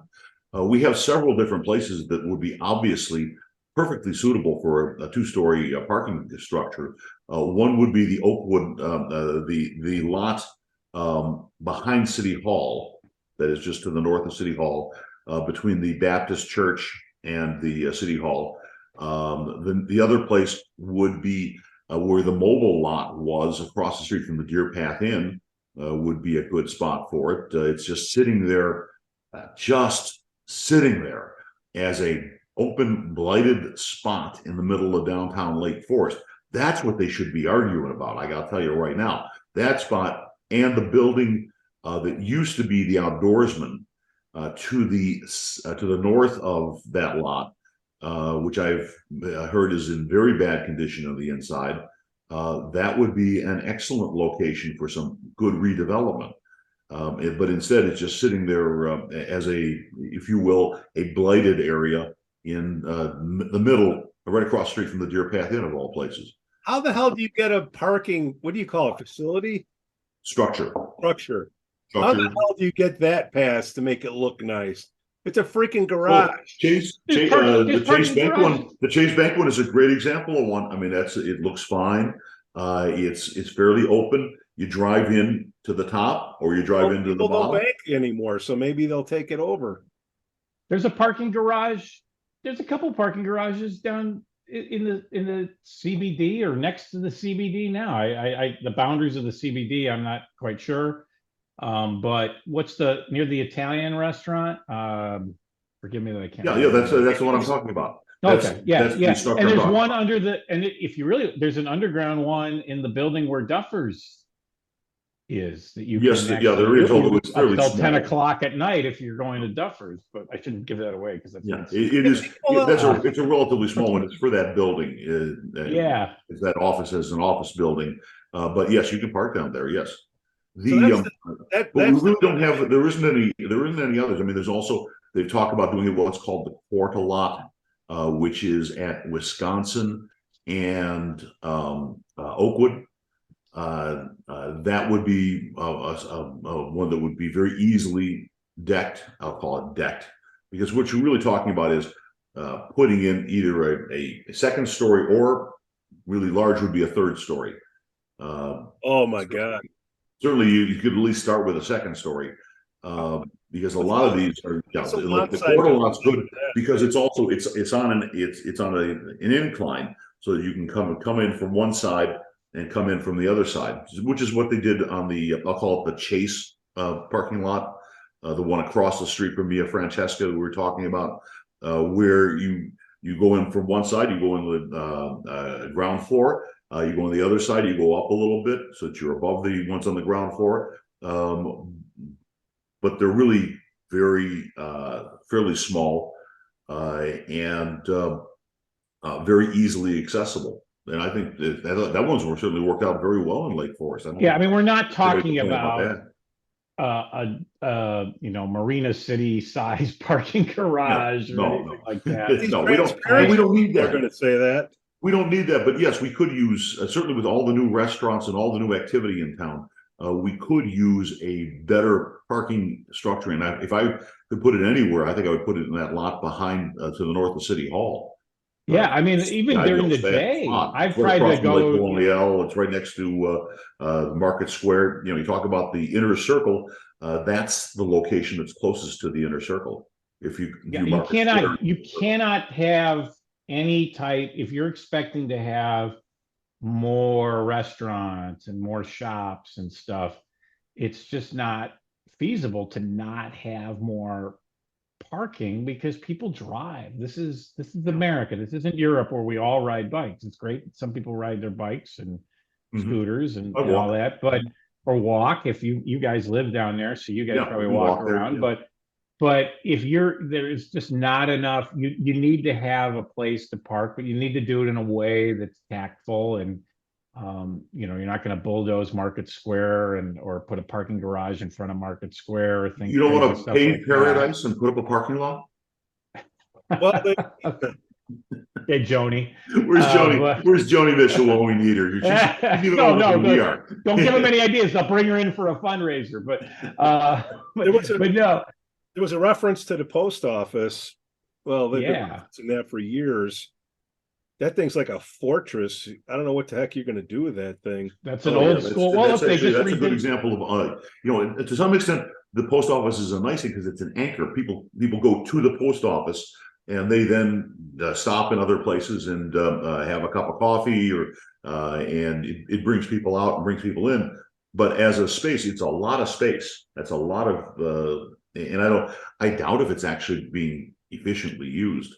We have several different places that would be obviously perfectly suitable for a 2-story parking structure. One would be the Oakwood, the lot behind City Hall, that is just to the north of City Hall, between the Baptist Church and the City Hall. The other place would be where the mobile lot was across the street from the Deerpath Inn. Would be a good spot for it. It's just sitting there as a open blighted spot in the middle of downtown Lake Forest. That's what they should be arguing about. I gotta tell you right now, that spot and the building that used to be the Outdoorsman to the north of that lot, which I've heard is in very bad condition on the inside. That would be an excellent location for some good redevelopment. But instead, it's just sitting there as if you will, a blighted area in the middle, right across the street from the Deerpath Inn of all places. How the hell do you get a parking, what do you call it, facility? Structure. How the hell do you get that passed to make it look nice? It's a freaking garage. Well, the Chase Bank one is a great example of one. I mean, it looks fine. It's fairly open. You drive in to the top, or you drive into the People bottom. don't bank anymore, so maybe they'll take it over. There's a parking garage. There's a couple parking garages down in the CBD or next to the CBD now. The boundaries of the CBD, I'm not quite sure. But what's near the Italian restaurant? Forgive me that I can't. Yeah, that's what I'm talking about. Okay, yeah. And there's one there's an underground one in the building where Duffers is that you there is, although it's fairly until small. 10 o'clock at night if you're going to Duffers, but I shouldn't give that away because that's it's a relatively small one. It's for that building. It's that office as an office building. But yes, you can park down there. Yes. We really don't have. There isn't any others. I mean, there's also, they've talked about doing what's called the Quarter Lot, which is at Wisconsin and Oakwood. That would be one that would be very easily decked. I'll call it decked, because what you're really talking about is putting in either a second story, or really large would be a third story. Oh my God. Certainly, you could at least start with a second story, because a lot of these are. The Quarter Lot's good because it's on an incline, so that you can come in from one side and come in from the other side, which is what they did on the, I'll call it the Chase parking lot, the one across the street from Via Francesca we were talking about, where you go in from one side, you go in the ground floor. You go on the other side, you go up a little bit so that you're above the ones on the ground floor. But they're really fairly small and very easily accessible. And I think that one's certainly worked out very well in Lake Forest. I mean, we're not talking about Marina City size parking garage or anything like that. No, we don't need that. We're going to say that. We don't need that, but yes, we could use, certainly with all the new restaurants and all the new activity in town, we could use a better parking structure. And if I could put it anywhere, I think I would put it in that lot behind to the north of City Hall. Yeah, I mean, even during the day, I've tried to go. Colonial, it's right next to Market Square. You talk about the inner circle. That's the location that's closest to the inner circle. If you cannot have any type, if you're expecting to have more restaurants and more shops and stuff, it's just not feasible to not have more parking because people drive. This is America. This isn't Europe where we all ride bikes. It's great. Some people ride their bikes and scooters and all that, or walk if you guys live down there, so you guys probably walk around there, but if there's just not enough, you need to have a place to park, but you need to do it in a way that's tactful and you're not going to bulldoze Market Square or put a parking garage in front of Market Square or things. You don't want to pave paradise and put up a parking lot? Well, hey, Joni. Where's Joni? Where's Joni Mitchell when we need her? Don't give him any ideas. I'll bring her in for a fundraiser. But there was a reference to the post office. Well, they've been referencing that for years. That thing's like a fortress. I don't know what the heck you're going to do with that thing. That's an old school. That's a good example of, to some extent, the post office is a nice thing because it's an anchor. People go to the post office and they then stop in other places and have a cup of coffee, and it brings people out and brings people in. But as a space, it's a lot of space. That's a lot of, and I doubt if it's actually being efficiently used.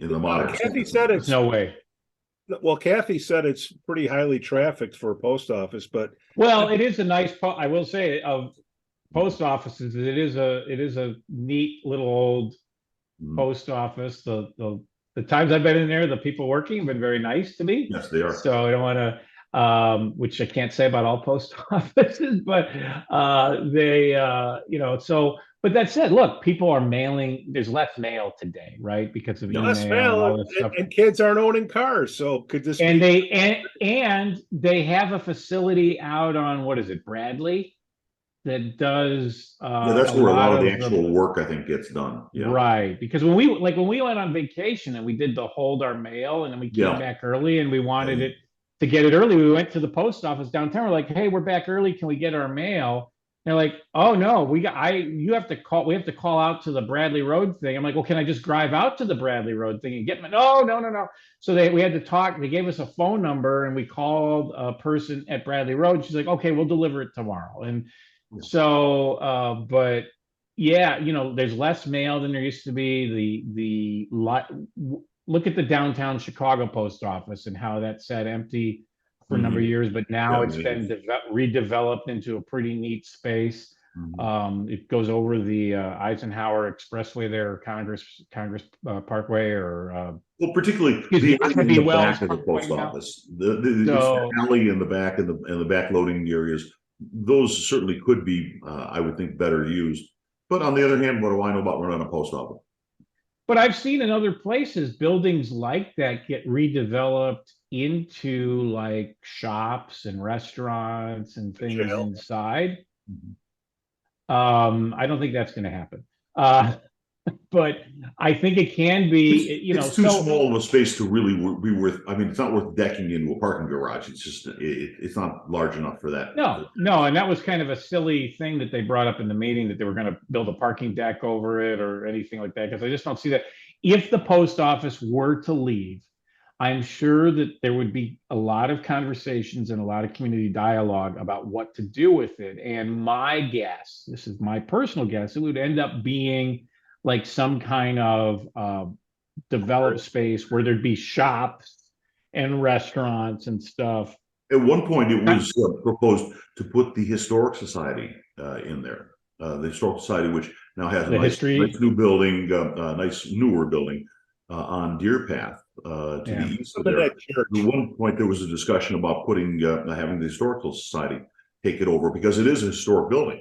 In the modern Kathy said it's no way. Well, Kathy said it's pretty highly trafficked for a post office, but it is a nice. I will say of post offices, it is a neat little old post office. The times I've been in there, the people working have been very nice to me. Yes, they are. So I don't want to, which I can't say about all post offices, but they, so. But that said, look, people are mailing. There's less mail today, right? Because of less email mail, and all this stuff. And kids aren't owning cars, so could this? And they have a facility out on, what is it, Bradley? that does Yeah, that's a where a lot of the the actual work, I think, gets done. Yeah. right, because when we went on vacation and we did the hold our mail and then we came Yeah. back early and we wanted Yeah. it to get it early, we went to the post office downtown. We're like, hey, we're back early. Can we get our mail? They're like, oh no, you have to call. We have to call out to the Bradley Road thing. I'm like, well, can I just drive out to the Bradley Road thing and get my? No, no, no, no. So we had to talk. They gave us a phone number and we called a person at Bradley Road. She's like, okay, we'll deliver it tomorrow. And so, but yeah, there's less mail than there used to be. Look at the downtown Chicago post office and how that sat empty for a number of years, but now Yeah, it's been redeveloped into a pretty neat space. It goes over the Eisenhower Expressway there, or Congress Parkway, or well, particularly excuse me, the area in Ivy the Wells back of the Parkway post now. office, it's So- the alley in the back and the back loading areas. Those certainly could be, I would think, better used. But on the other hand, what do I know about running a post office? But I've seen in other places buildings like that get redeveloped into like shops and restaurants and things Jail. inside. I don't think that's going to happen. But I think it can be, It's too small of a space to really be worth. I mean, it's not worth decking into a parking garage. It's just it's not large enough for that. No, and that was kind of a silly thing that they brought up in the meeting, that they were going to build a parking deck over it or anything like that, because I just don't see that. If the post office were to leave, I'm sure that there would be a lot of conversations and a lot of community dialogue about what to do with it. And my guess, this is my personal guess, it would end up being like some kind of developed space where there'd be shops and restaurants and stuff. At one point, it was proposed to put the Historic Society in there. The Historic Society, which now has a nice new building, nice newer building on Deerpath to the east of there. At one point, there was a discussion about having the Historical Society take it over because it is a historic building.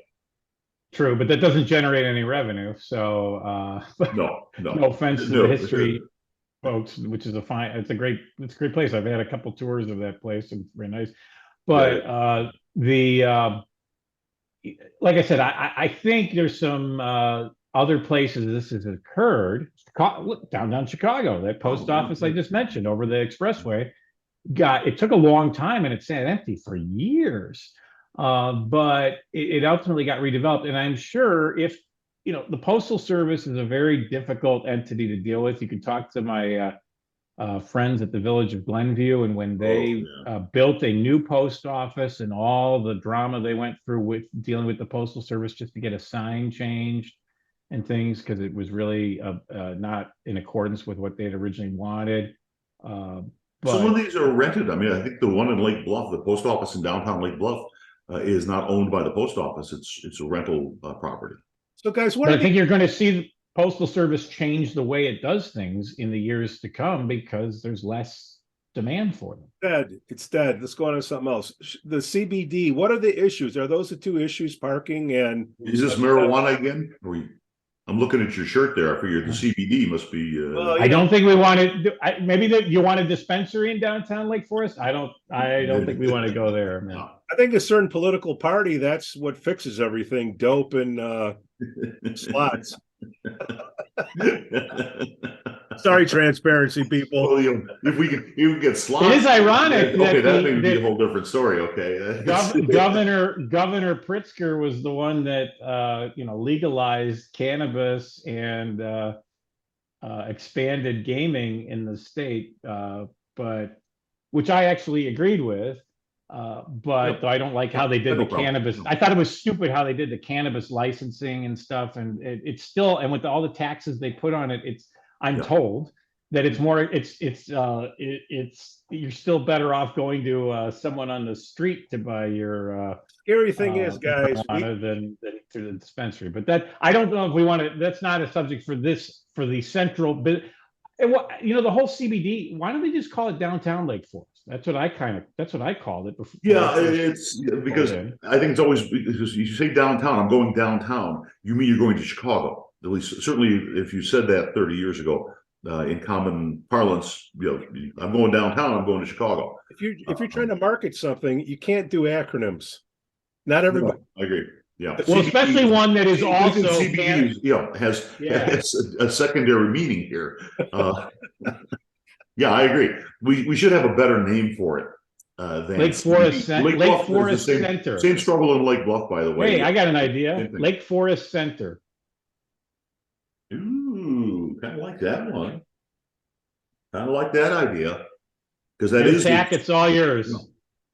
True, but that doesn't generate any revenue. So no offense to the history folks, which is it's a great place. I've had a couple tours of that place and it's very nice. But like I said, I think there's some other places this has occurred. Look, downtown Chicago, that post office I just mentioned over the expressway, it took a long time and it sat empty for years. But it ultimately got redeveloped. And I'm sure if, the Postal Service is a very difficult entity to deal with. You can talk to my friends at the Village of Glenview, and when they built a new post office and all the drama they went through with dealing with the Postal Service just to get a sign changed and things, because it was really not in accordance with what they had originally wanted. Some of these are rented. I mean, I think the one in Lake Bluff, the post office in downtown Lake Bluff, is not owned by the post office. It's a rental property. So, guys, I think you're going to see the Postal Service change the way it does things in the years to come because there's less demand for them. It's dead. Let's go on to something else. The CBD, what are the issues? Are those the two issues, parking and... Is this marijuana again? I'm looking at your shirt there. I figured the CBD must be... I don't think we want to... maybe you want a dispensary in downtown Lake Forest? I don't think we want to go there, man. I think a certain political party, that's what fixes everything. Dope and slots. Sorry, transparency people. Well, if we can get slots, it is ironic. That may be a whole different story. Okay, Governor Pritzker was the one that legalized cannabis and expanded gaming in the state, but which I actually agreed with. But I don't like how they did the cannabis. I thought it was stupid how they did the cannabis licensing and stuff. And it's still, and with all the taxes they put on it, I'm told that it's more, you're still better off going to someone on the street to buy your scary thing is, guys, than through the dispensary. But that, I don't know if we want to, that's not a subject for the central, but the whole CBD, why don't they just call it downtown Lake Forest? That's what I called it before. Yeah, it's because I think it's always, because you say downtown, I'm going downtown, you mean you're going to Chicago. At least, certainly if you said that 30 years ago, in common parlance, I'm going downtown, I'm going to Chicago. If you're trying to market something, you can't do acronyms. Not everybody. No, I agree. Yeah. Well, especially one that is also CBD, has a secondary meaning here. Yeah, I agree. We should have a better name for it than Lake Forest Bluff Forest is the Center. Same struggle in Lake Bluff, by the way. Hey, I got an idea. Lake Forest Center. Ooh, kind of like that one. Kind of like that idea. Because that is Tack, it's all yours.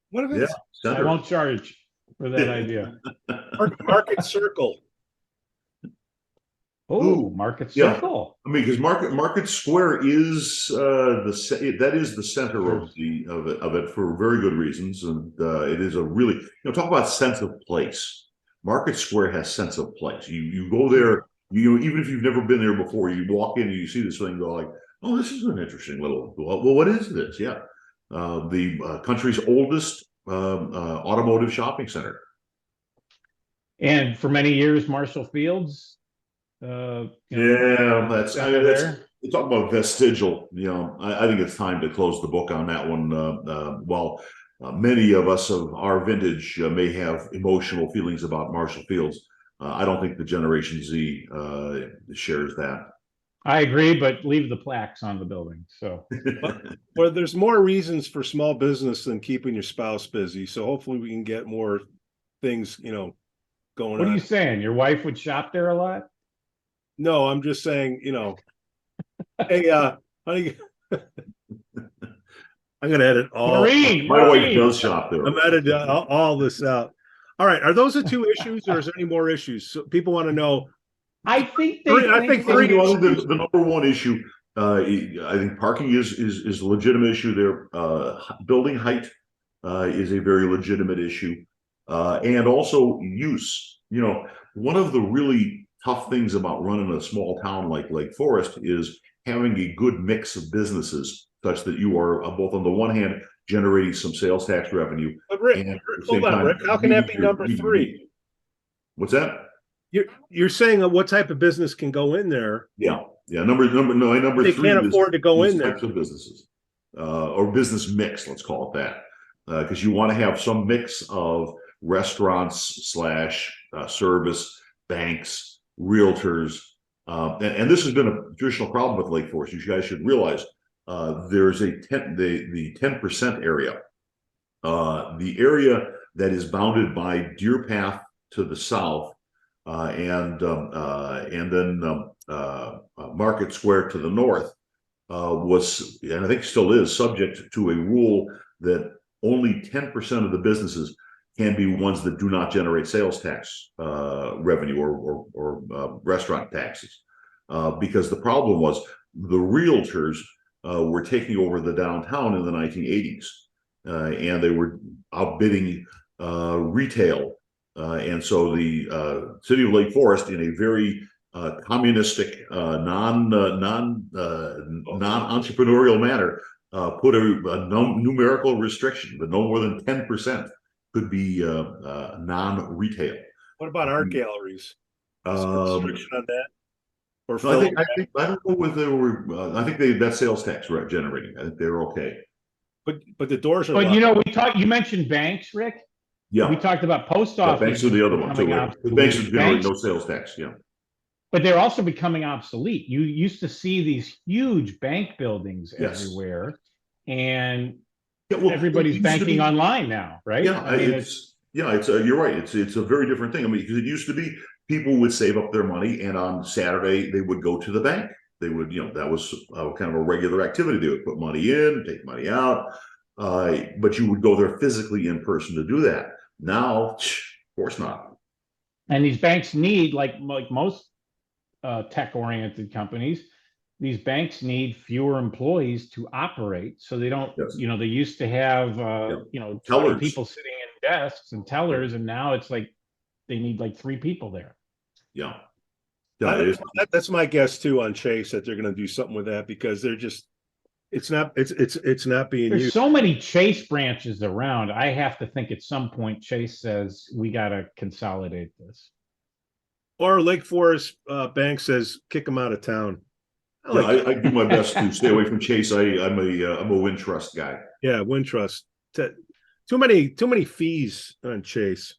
What if it's I won't charge for that idea. Market Circle? Oh, Market Circle. I mean, because Market Square is that is the center of it for very good reasons, and it is a really talk about sense of place. Market Square has sense of place. You go there, even if you've never been there before, you walk in and you see this thing, and go like, oh, this is an interesting little. Well, what is this? Yeah, the country's oldest automotive shopping center, and for many years, Marshal Fields. That's you talk about vestigial. I think it's time to close the book on that one. While many of us of our vintage may have emotional feelings about Marshal Fields, I don't think the Generation Z shares that. I agree, but leave the plaques on the building. So, well, there's more reasons for small business than keeping your spouse busy. So hopefully we can get more things, going on. What are you saying? Your wife would shop there a lot? No, I'm just saying, hey, honey, I'm going to edit all. My wife does shop there. I'm editing all this out. All right. Are those the two issues, or is there any more issues? So people want to know. I think three. The number one issue. I think parking is a legitimate issue there. Building height is a very legitimate issue, and also use. One of the really tough things about running a small town like Lake Forest is having a good mix of businesses, such that you are both on the one hand generating some sales tax revenue. But Rick, hold on, Rick. How can that be number three? What's that? You're saying what type of business can go in there? Yeah. Number they three. Can't afford to go in there. Types of businesses, or business mix. Let's call it that, because you want to have some mix of restaurants / service, banks, realtors, and this has been a traditional problem with Lake Forest. You guys should realize there's the 10% area, the area that is bounded by Deerpath to the south, and then Market Square to the north was, and I think still is, subject to a rule that only 10% of the businesses can be ones that do not generate sales tax revenue or restaurant taxes, because the problem was the realtors were taking over the downtown in the 1980s, and they were outbidding retail, and so the city of Lake Forest, in a very communistic, non-entrepreneurial manner, put a numerical restriction that no more than 10% could be non-retail. What about art galleries? Restriction on that? Or I don't know whether they were. I think that sales tax were generating. I think they were okay. But the doors are. But you mentioned banks, Rick. Yeah, we talked about post office. Banks are the other one too. The banks generate no sales tax. Yeah, but they're also becoming obsolete. You used to see these huge bank buildings everywhere, and everybody's banking online now, right? Yeah, you're right. It's a very different thing. I mean, because it used to be people would save up their money, and on Saturday they would go to the bank. They would, that was kind of a regular activity. They would put money in, take money out, but you would go there physically in person to do that. Now, of course not. And these banks need, like most tech-oriented companies, these banks need fewer employees to operate, so they don't. Yes. They used to have 20 people sitting in desks and tellers, and now it's like they need like 3 people there. Yeah. That's my guess too on Chase, that they're going to do something with that, because they're just it's not being There's used. so many Chase branches around. I have to think at some point Chase says we got to consolidate this. Or Lake Forest Bank says kick them out of town. I do my best to stay away from Chase. I'm a Wintrust guy. Yeah, Wintrust. Too many fees on Chase.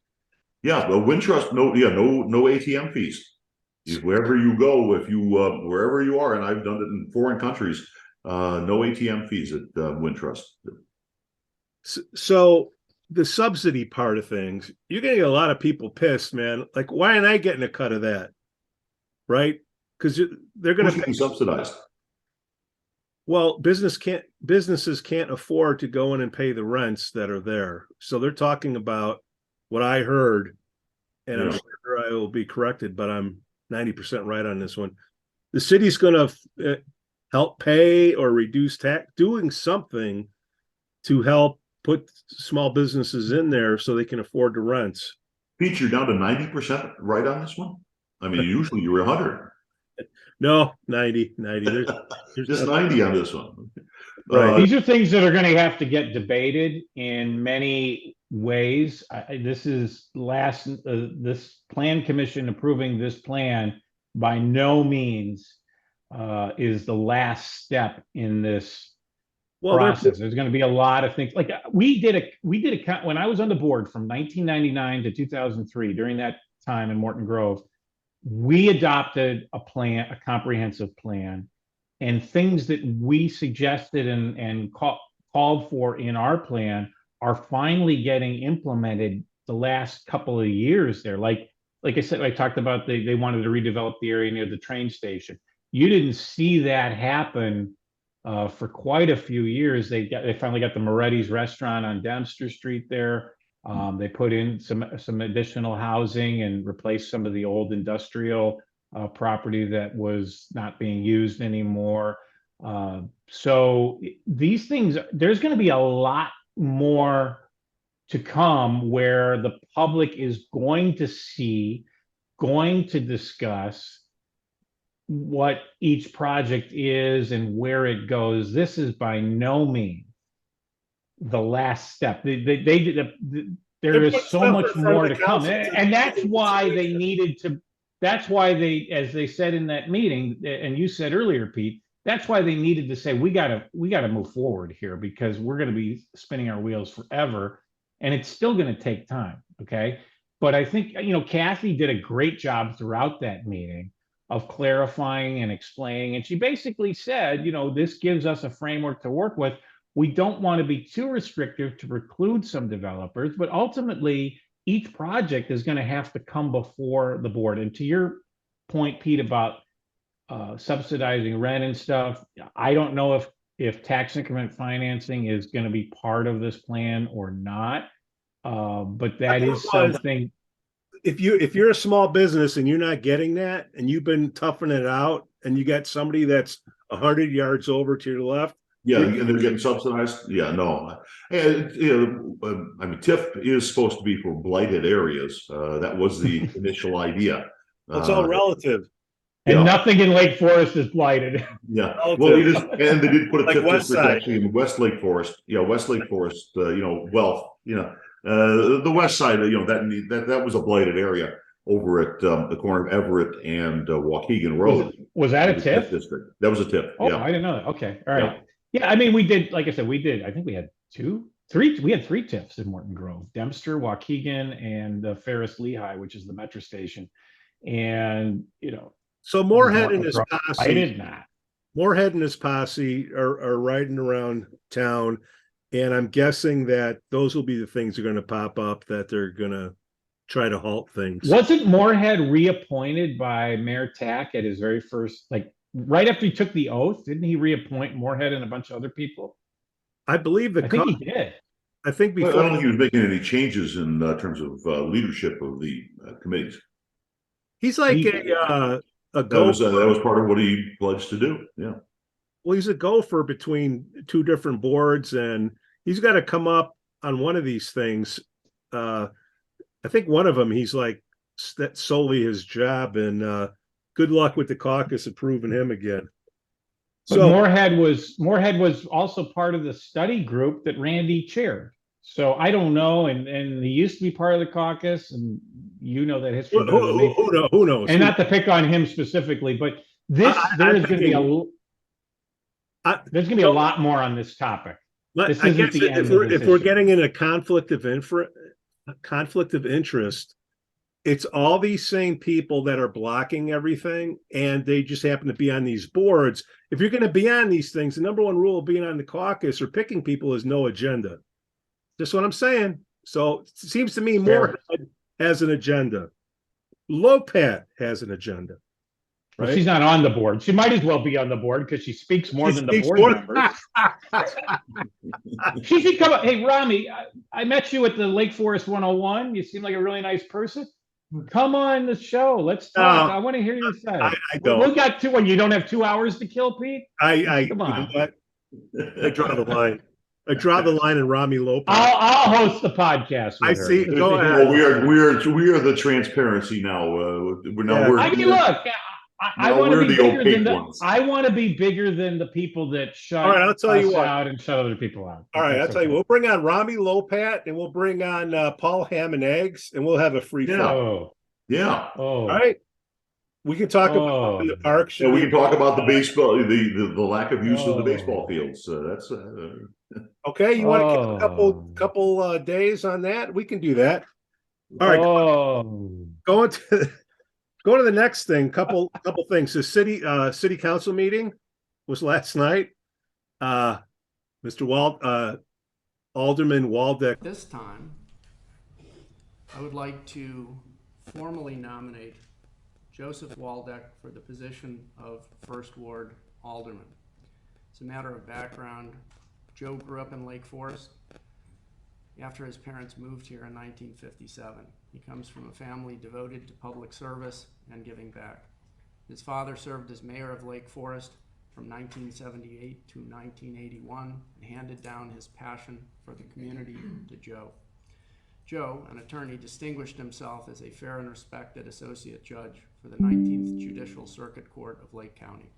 Yeah, well, Wintrust, no ATM fees. Wherever you go, if you wherever you are, and I've done it in foreign countries, no ATM fees at Wintrust. So the subsidy part of things, you're getting a lot of people pissed, man. Like, why aren't I getting a cut of that? Right? Because they're going to be subsidized. Well, businesses can't afford to go in and pay the rents that are there. So they're talking about what I heard, and I'm sure I will be corrected, but I'm 90% right on this one. The city's going to help pay or reduce tax, doing something to help put small businesses in there so they can afford the rents. Pete, you're down to 90% right on this one? I mean, usually you're 100. No, 90. There's just 90 on this one. Right. These are things that are going to have to get debated in many ways. This plan commission approving this plan by no means is the last step in this process. There's going to be a lot of things. Like we did when I was on the board from 1999 to 2003. During that time in Morton Grove, we adopted a comprehensive plan, and things that we suggested and called for in our plan are finally getting implemented the last couple of years there. Like I said, I talked about they wanted to redevelop the area near the train station. You didn't see that happen for quite a few years. They finally got the Moretti's restaurant on Dempster Street there. They put in some additional housing and replaced some of the old industrial property that was not being used anymore. So these things, there's going to be a lot more to come where the public is going to discuss what each project is and where it goes. This is by no means the last step. There is so much more to come, and that's why they needed to. That's why they, as they said in that meeting, and you said earlier, Pete, that's why they needed to say we got to move forward here, because we're going to be spinning our wheels forever, and it's still going to take time. Okay, but I think Kathy did a great job throughout that meeting of clarifying and explaining, and she basically said, this gives us a framework to work with. We don't want to be too restrictive to preclude some developers, but ultimately each project is going to have to come before the board. And to your point, Pete, about subsidizing rent and stuff, I don't know if tax increment financing is going to be part of this plan or not, but that is something. If you're a small business and you're not getting that, and you've been toughing it out, and you got somebody that's 100 yards over to your left. Yeah, and they're getting subsidized. Yeah, no. And I mean, TIF is supposed to be for blighted areas. That was the initial idea. It's all relative. And nothing in Lake Forest is blighted. Yeah. Well, and they did put a TIF district actually in West Lake Forest. Yeah, West Lake Forest. Wealth. The west side. That was a blighted area over at the corner of Everett and Waukegan Road. Was that a TIF district? That was a TIF. Oh, yeah. I didn't know that. Okay, all right. Yeah, I mean, we did. Like I said, we did. I think we had three. We had 3 TIFs in Morton Grove: Dempster, Waukegan, and Ferris Lehigh, which is the metro station. And so Moorehead and his posse. I did not. Moorehead and his posse are riding around town, and I'm guessing that those will be the things that are going to pop up, that they're going to try to halt things. Wasn't Moorehead reappointed by Mayor Tack at his very first, right after he took the oath? Didn't he reappoint Moorehead and a bunch of other people? I believe I think he did. I think before I don't think he was making any changes in terms of leadership of the committees. He's like a that was part of what he pledged to do. Yeah. Well, he's a gopher between 2 different boards, and he's got to come up on one of these things. I think one of them, he's like, that's solely his job, and good luck with the caucus approving him again. But so Moorehead was also part of the study group that Randy chaired. So I don't know, and he used to be part of the caucus, and that history. Who knows? And not to pick on him specifically, but there's going to be a lot more on this topic. This I guess if we're getting in a conflict of interest, it's all these same people that are blocking everything, and they just happen to be on these boards. If you're going to be on these things, the number one rule of being on the caucus or picking people is no agenda. Just what I'm saying. So it seems to me Moorehead has an agenda. Lopat has an agenda. Well, Right? she's not on the board. She might as well be on the board because she speaks more than the board members. She should come up. Hey, Rommy, I met you at the Lake Forest 101. You seem like a really nice person. Come on the show. Let's talk. I want to hear your side. I don't. We got two. You don't have 2 hours to kill, Pete? Come on. You know what? I draw the line. I draw the line in Rommy Lopat. I'll host the podcast. With I her. see. Go ahead. Well, we are the transparency now. I mean, look. I want to be bigger than I want to be bigger than the people that shut I'll tell you what. out and shut other people out. All right, I'll tell you. We'll bring on Rommy Lopat and we'll bring on Paul Hamman eggs, and we'll have a free show. Yeah. All right. We can talk about the parks. Yeah, we can talk about the baseball, the lack of use of the baseball fields. That's okay. You want to get a couple days on that? We can do that. All right. Go to the next thing. Couple things. The city council meeting was last night. Alderman Waldeck. This time, I would like to formally nominate Joseph Waldeck for the position of First Ward Alderman. It's a matter of background. Joe grew up in Lake Forest after his parents moved here in 1957. He comes from a family devoted to public service and giving back. His father served as mayor of Lake Forest from 1978 to 1981 and handed down his passion for the community to Joe. Joe, an attorney, distinguished himself as a fair and respected associate judge for the 19th Judicial Circuit Court of Lake County.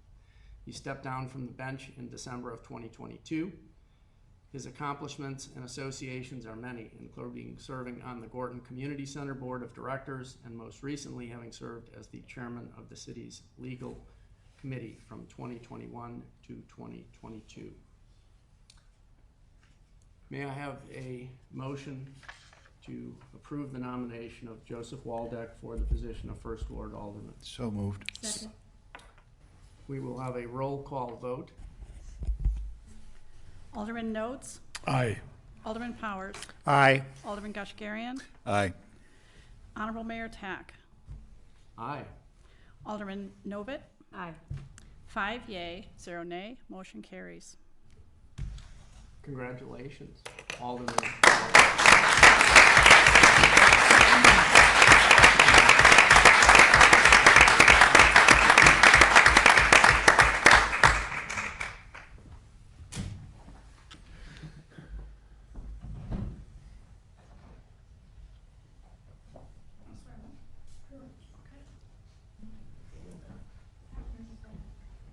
He stepped down from the bench in December of 2022. His accomplishments and associations are many, including serving on the Gorton Community Center Board of Directors and most recently having served as the chairman of the city's legal committee from 2021 to 2022. May I have a motion to approve the nomination of Joseph Waldeck for the position of First Ward Alderman? So moved. Second. We will have a roll call vote. Alderman Notes. Aye. Alderman Powers. Aye. Alderman Gushgarian. Aye. Honorable Mayor Tack. Aye. Alderman Novit. Aye. 5 yea, 0 nay. Motion carries. Congratulations, Alderman.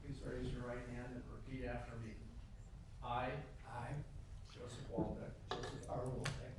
Please raise your right hand and repeat after me. I, Joseph Waldeck, Joseph R. Waldeck,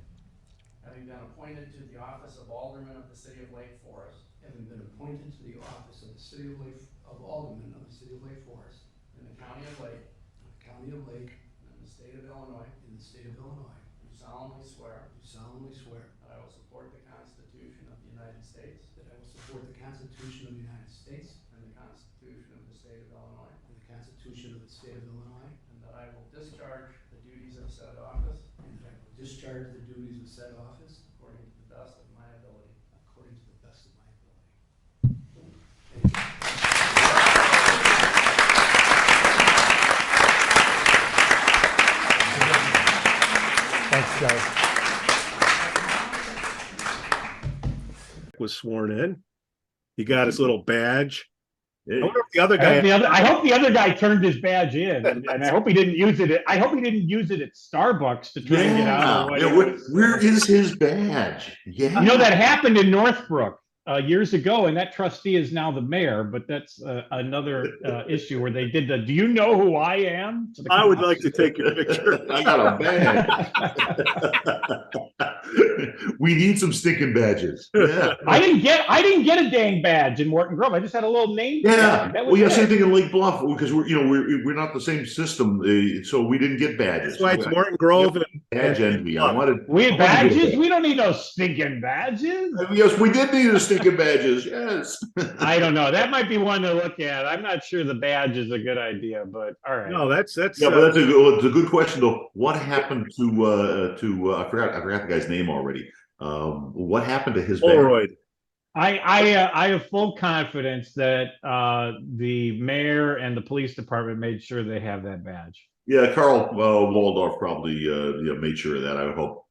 having been appointed to the office of Alderman of the City of Lake Forest having been appointed to the office of the City of Alderman of the City of Lake Forest in the County of Lake in the County of Lake and in the State of Illinois, in the State of Illinois, do solemnly swear do solemnly swear that I will support the Constitution of the United States that I will support the Constitution of the United States and the Constitution of the State of Illinois, and the Constitution of the State of Illinois, and that I will discharge the duties of said office and that I will discharge the duties of said office according to the best of my ability. according to the best of my ability. Thanks, Joe. Was sworn in. He got his little badge. I hey, wonder if the other guy. I hope the other guy turned his badge in, and I hope he didn't use it. I hope he didn't use it at Starbucks to try and get out. where is his badge? Yeah, You know, that happened in Northbrook years ago, and that trustee is now the mayor, but that's another issue where they did the, do you know who I am? To the I would cops. like to take your picture. I got a badge. We need some stinking badges. Yeah. I didn't get a dang badge in Morton Grove. I just had a little name Yeah, tag. That was well, yeah, it. same thing in Lake Bluff because we're not the same system, so we didn't get badges. That's why it's Morton Grove and Badge envy. I wanted. We I had wanted to get a badges? badge. We don't need no stinking badges. Yes, we did need a stinking Michigan badges. Yes. I don't know. That might be one to look at. I'm not sure the badge is a good idea, but all right. No, that's Yeah, but that's it's a good question though. What happened to I forgot the guy's name already. What happened to his badge? Polaroid. I have full confidence that the mayor and the police department made sure they have that badge. Yeah, Carl Waldorf probably made sure of that, I would hope.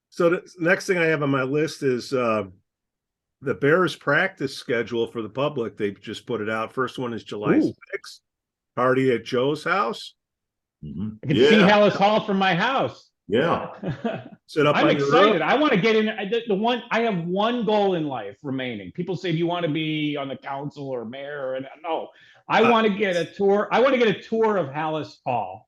So the next thing I have on my list is the Bears practice schedule for the public. They've just put it out. First one is July 6th. Party at Joe's house. Mm-hmm. I can see Hallis Hall from my house. Yeah. Sit up I'm on your excited. roof. I want to get in. I have one goal in life remaining. People say, do you want to be on the council or mayor? And no, I want to get a tour. I want to get a tour of Hallis Hall.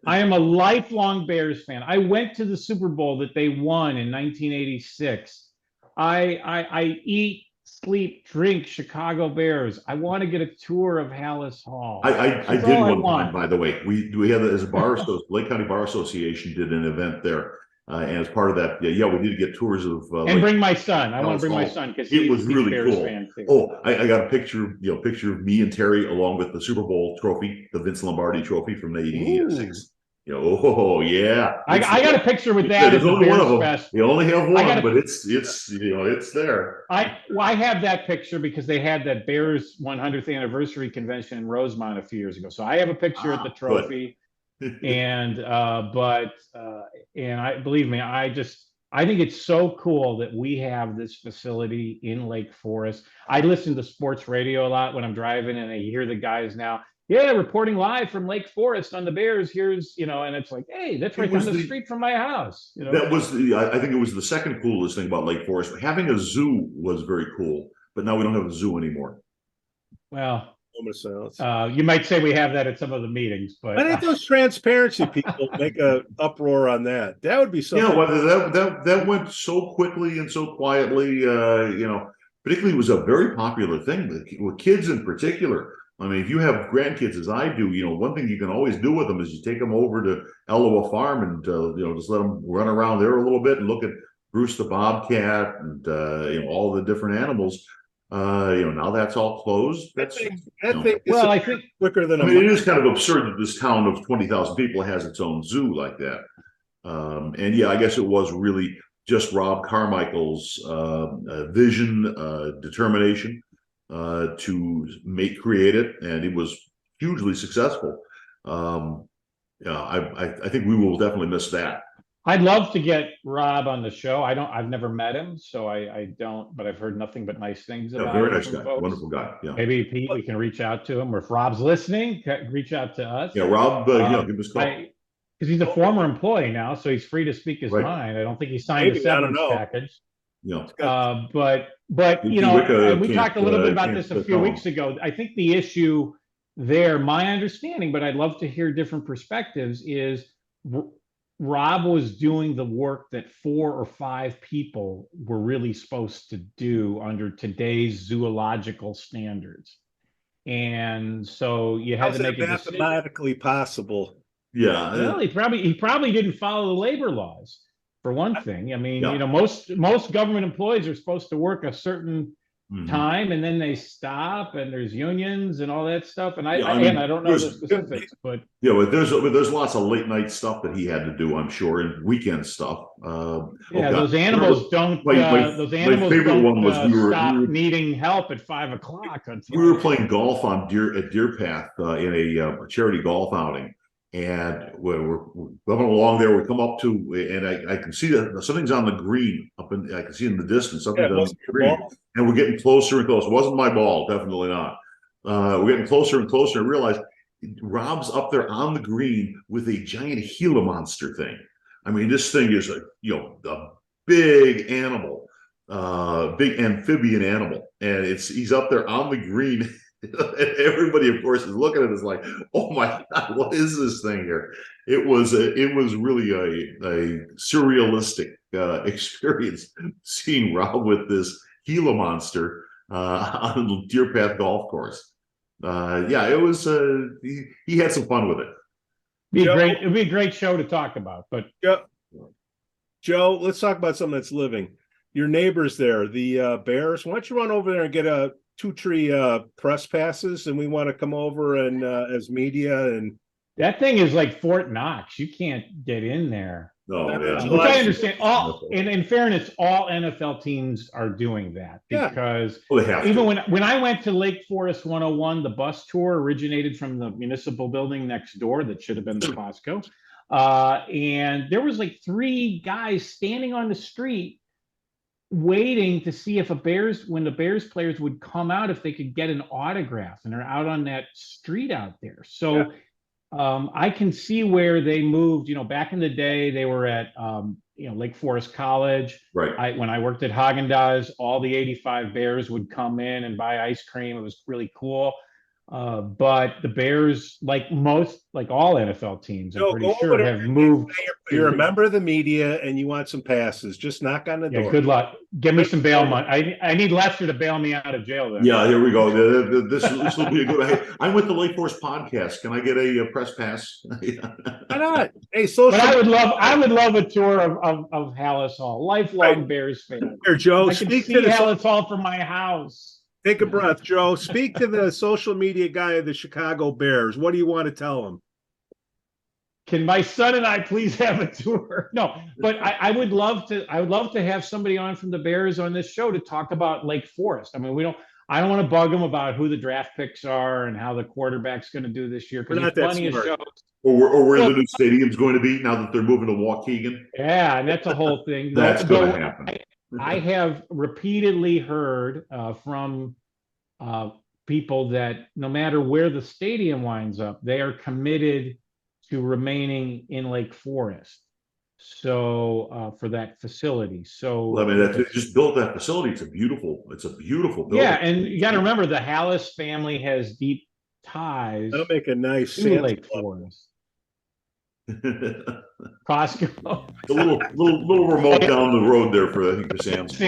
I am a lifelong Bears fan. I went to the Super Bowl that they won in 1986. I eat, sleep, drink Chicago Bears. I want to get a tour of Hallis Hall. I did one time, by the way. We had as a bar Lake County Bar Association did an event there, and as part of that, we did get tours of. And bring my son. I want to bring my son because it was really Bears cool. Fan too. Oh, I got a picture of me and Terry along with the Super Bowl trophy, the Vince Lombardi trophy from '86. Oh yeah! I got a picture with that. There's only one of them. Fest. You only have one, but it's there. I have that picture because they had that Bears 100th anniversary convention in Rosemont a few years ago. So I have a picture at the trophy, and I believe me, I think it's so cool that we have this facility in Lake Forest. I listen to sports radio a lot when I'm driving, and I hear the guys now. Yeah, reporting live from Lake Forest on the Bears. Here's, and it's like, hey, that's right down the street from my house. That was I think it was the second coolest thing about Lake Forest. Having a zoo was very cool, but now we don't have a zoo anymore. Well, you might say we have that at some of the meetings, but I think those transparency people make a uproar on that. That would be something. Yeah, well, that went so quickly and so quietly. Particularly, it was a very popular thing with kids in particular. I mean, if you have grandkids, as I do, one thing you can always do with them is you take them over to Ellowa Farm and just let them run around there a little bit and look at Bruce the Bobcat and all the different animals. Now that's all closed. I think quicker than. I mean, it is kind of absurd that this town of 20,000 people has its own zoo like that. And I guess it was really just Rob Carmichael's vision, determination. To create it, and it was hugely successful. I think we will definitely miss that. I'd love to get Rob on the show. I've never met him, so I don't, but I've heard nothing but nice things about him. Very nice guy, wonderful guy. Yeah. Maybe Pete, we can reach out to him, or if Rob's listening, reach out to us. Yeah, Rob, give us a call. Because he's a former employee now, so he's free to speak his mind. I don't think he signed a severance package. Yeah. But we talked a little bit about this a few weeks ago. I think the issue there, my understanding, but I'd love to hear different perspectives, is Rob was doing the work that 4 or 5 people were really supposed to do under today's zoological standards. And so you had to make it mathematically possible. Yeah. Well, he probably didn't follow the labor laws. For one thing, I mean, most government employees are supposed to work a certain time, and then they stop, and there's unions and all that stuff. And I don't know the specifics, but but there's lots of late night stuff that he had to do, I'm sure, and weekend stuff. Those animals don't. Those animals don't stop needing help at 5 o'clock. We were playing golf at Deerpath in a charity golf outing. And we're going along there. We come up to, and I can see that something's on the green I can see in the distance. Something's on the green, and we're getting closer and closer. It wasn't my ball, definitely not. We're getting closer and closer. And realize Rob's up there on the green with a giant Gila monster thing. I mean, this thing is a big animal, big amphibian animal, and he's up there on the green. Everybody, of course, is looking at it like, "Oh my God, what is this thing here?" It was really a surrealistic experience seeing Rob with this Gila monster on the Deerpath golf course. It was. He had some fun with it. It'd be a great show to talk about. But Joe, let's talk about something that's living. your neighbors there, the Bears. Why don't you run over there and get a 2 tree press passes, and we want to come over and as media and. That thing is like Fort Knox. You can't get in there. No, yeah. Which I understand. In fairness, all NFL teams are doing that because even when I went to Lake Forest 101, the bus tour originated from the municipal building next door that should have been the Costco. And there was like 3 guys standing on the street waiting to see if when the Bears players would come out, if they could get an autograph, and they're out on that street out there. So I can see where they moved. Back in the day, they were at Lake Forest College. Right. When I worked at Haagen-Dazs, all the 85 Bears would come in and buy ice cream. It was really cool. But the Bears, like all NFL teams, I'm pretty sure have moved. You're a member of the media and you want some passes, just knock on the door. Good luck. Give me some bail money. I need Lester to bail me out of jail then. Yeah, here we go. This will be a good. Hey, I'm with the Lake Forest podcast. Can I get a press pass? Why not? Hey, social. But I would love a tour of Hallis Hall. Lifelong Bears fan. Here, Joe. I can see Hallis Hall from my house. Take a breath, Joe. Speak to the social media guy of the Chicago Bears. What do you want to tell him? Can my son and I please have a tour? No, but I would love to. I would love to have somebody on from the Bears on this show to talk about Lake Forest. I mean, I don't want to bug them about who the draft picks are and how the quarterback's going to do this year. Because there's plenty of shows. Or where the new stadium's going to be now that they're moving to Waukegan. Yeah, and that's a whole thing. That's going to happen. I have repeatedly heard from people that no matter where the stadium winds up, they are committed to remaining in Lake Forest. So for that facility. So I mean, they just built that facility. It's a beautiful building. Yeah, and you got to remember the Hallis family has deep ties. That'll make a nice to Lake Forest. Costco. A little remote down the road there for Sam's.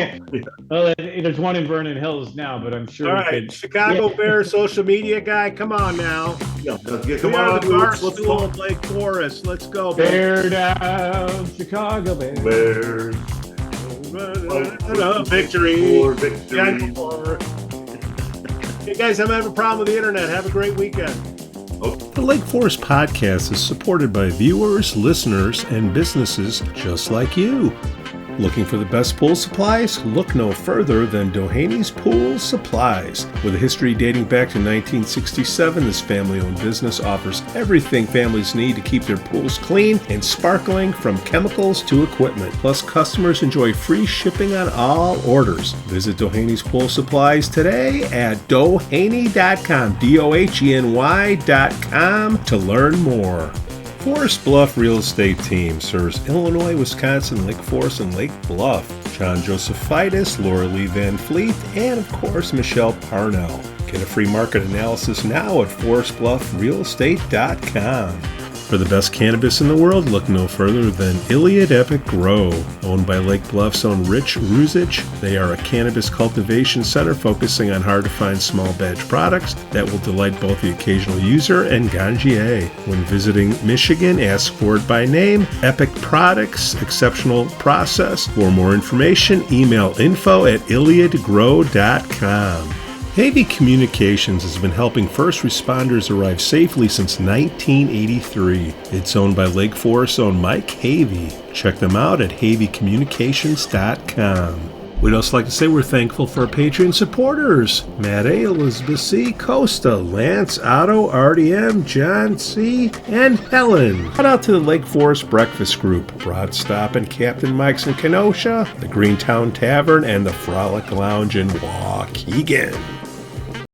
Well, there's one in Vernon Hills now, but I'm sure. All right, Chicago Bears social media guy, come on now. Come on, let's go. Lake Forest. Let's go. Bear down, Chicago Bears. Victory. Victory. Hey guys, I'm having a problem with the internet. Have a great weekend. The Lake Forest podcast is supported by viewers, listeners, and businesses just like you. Looking for the best pool supplies? Look no further than Dohany's Pool Supplies. With a history dating back to 1967, this family-owned business offers everything families need to keep their pools clean and sparkling, from chemicals to equipment. Plus, customers enjoy free shipping on all orders. Visit Dohany's Pool Supplies today at doheny.com, DOHENY.com, to learn more. Forest Bluff Real Estate Team serves Illinois, Wisconsin, Lake Forest, and Lake Bluff. John Josephitis, Laura Lee Van Fleet, and of course, Michelle Parnell. Get a free market analysis now at forestbluffrealestate.com. For the best cannabis in the world, look no further than Illiad Epic Grow. Owned by Lake Bluff's own Rich Ruzich, they are a cannabis cultivation center focusing on hard-to-find small batch products that will delight both the occasional user and ganjier. When visiting Michigan, ask for it by name. Epic Products, exceptional process. For more information, email info@illiadgrow.com. Havy Communications has been helping first responders arrive safely since 1983. It's owned by Lake Forest's own Mike Havy. Check them out at havycommunications.com. We'd also like to say we're thankful for our Patreon supporters: Matt A., Elizabeth C., Costa, Lance, Otto, RDM, John C., and Helen. Shout out to the Lake Forest Breakfast Group, Rod Stop and Captain Mike's in Kenosha, the Greentown Tavern, and the Frolic Lounge in Waukegan.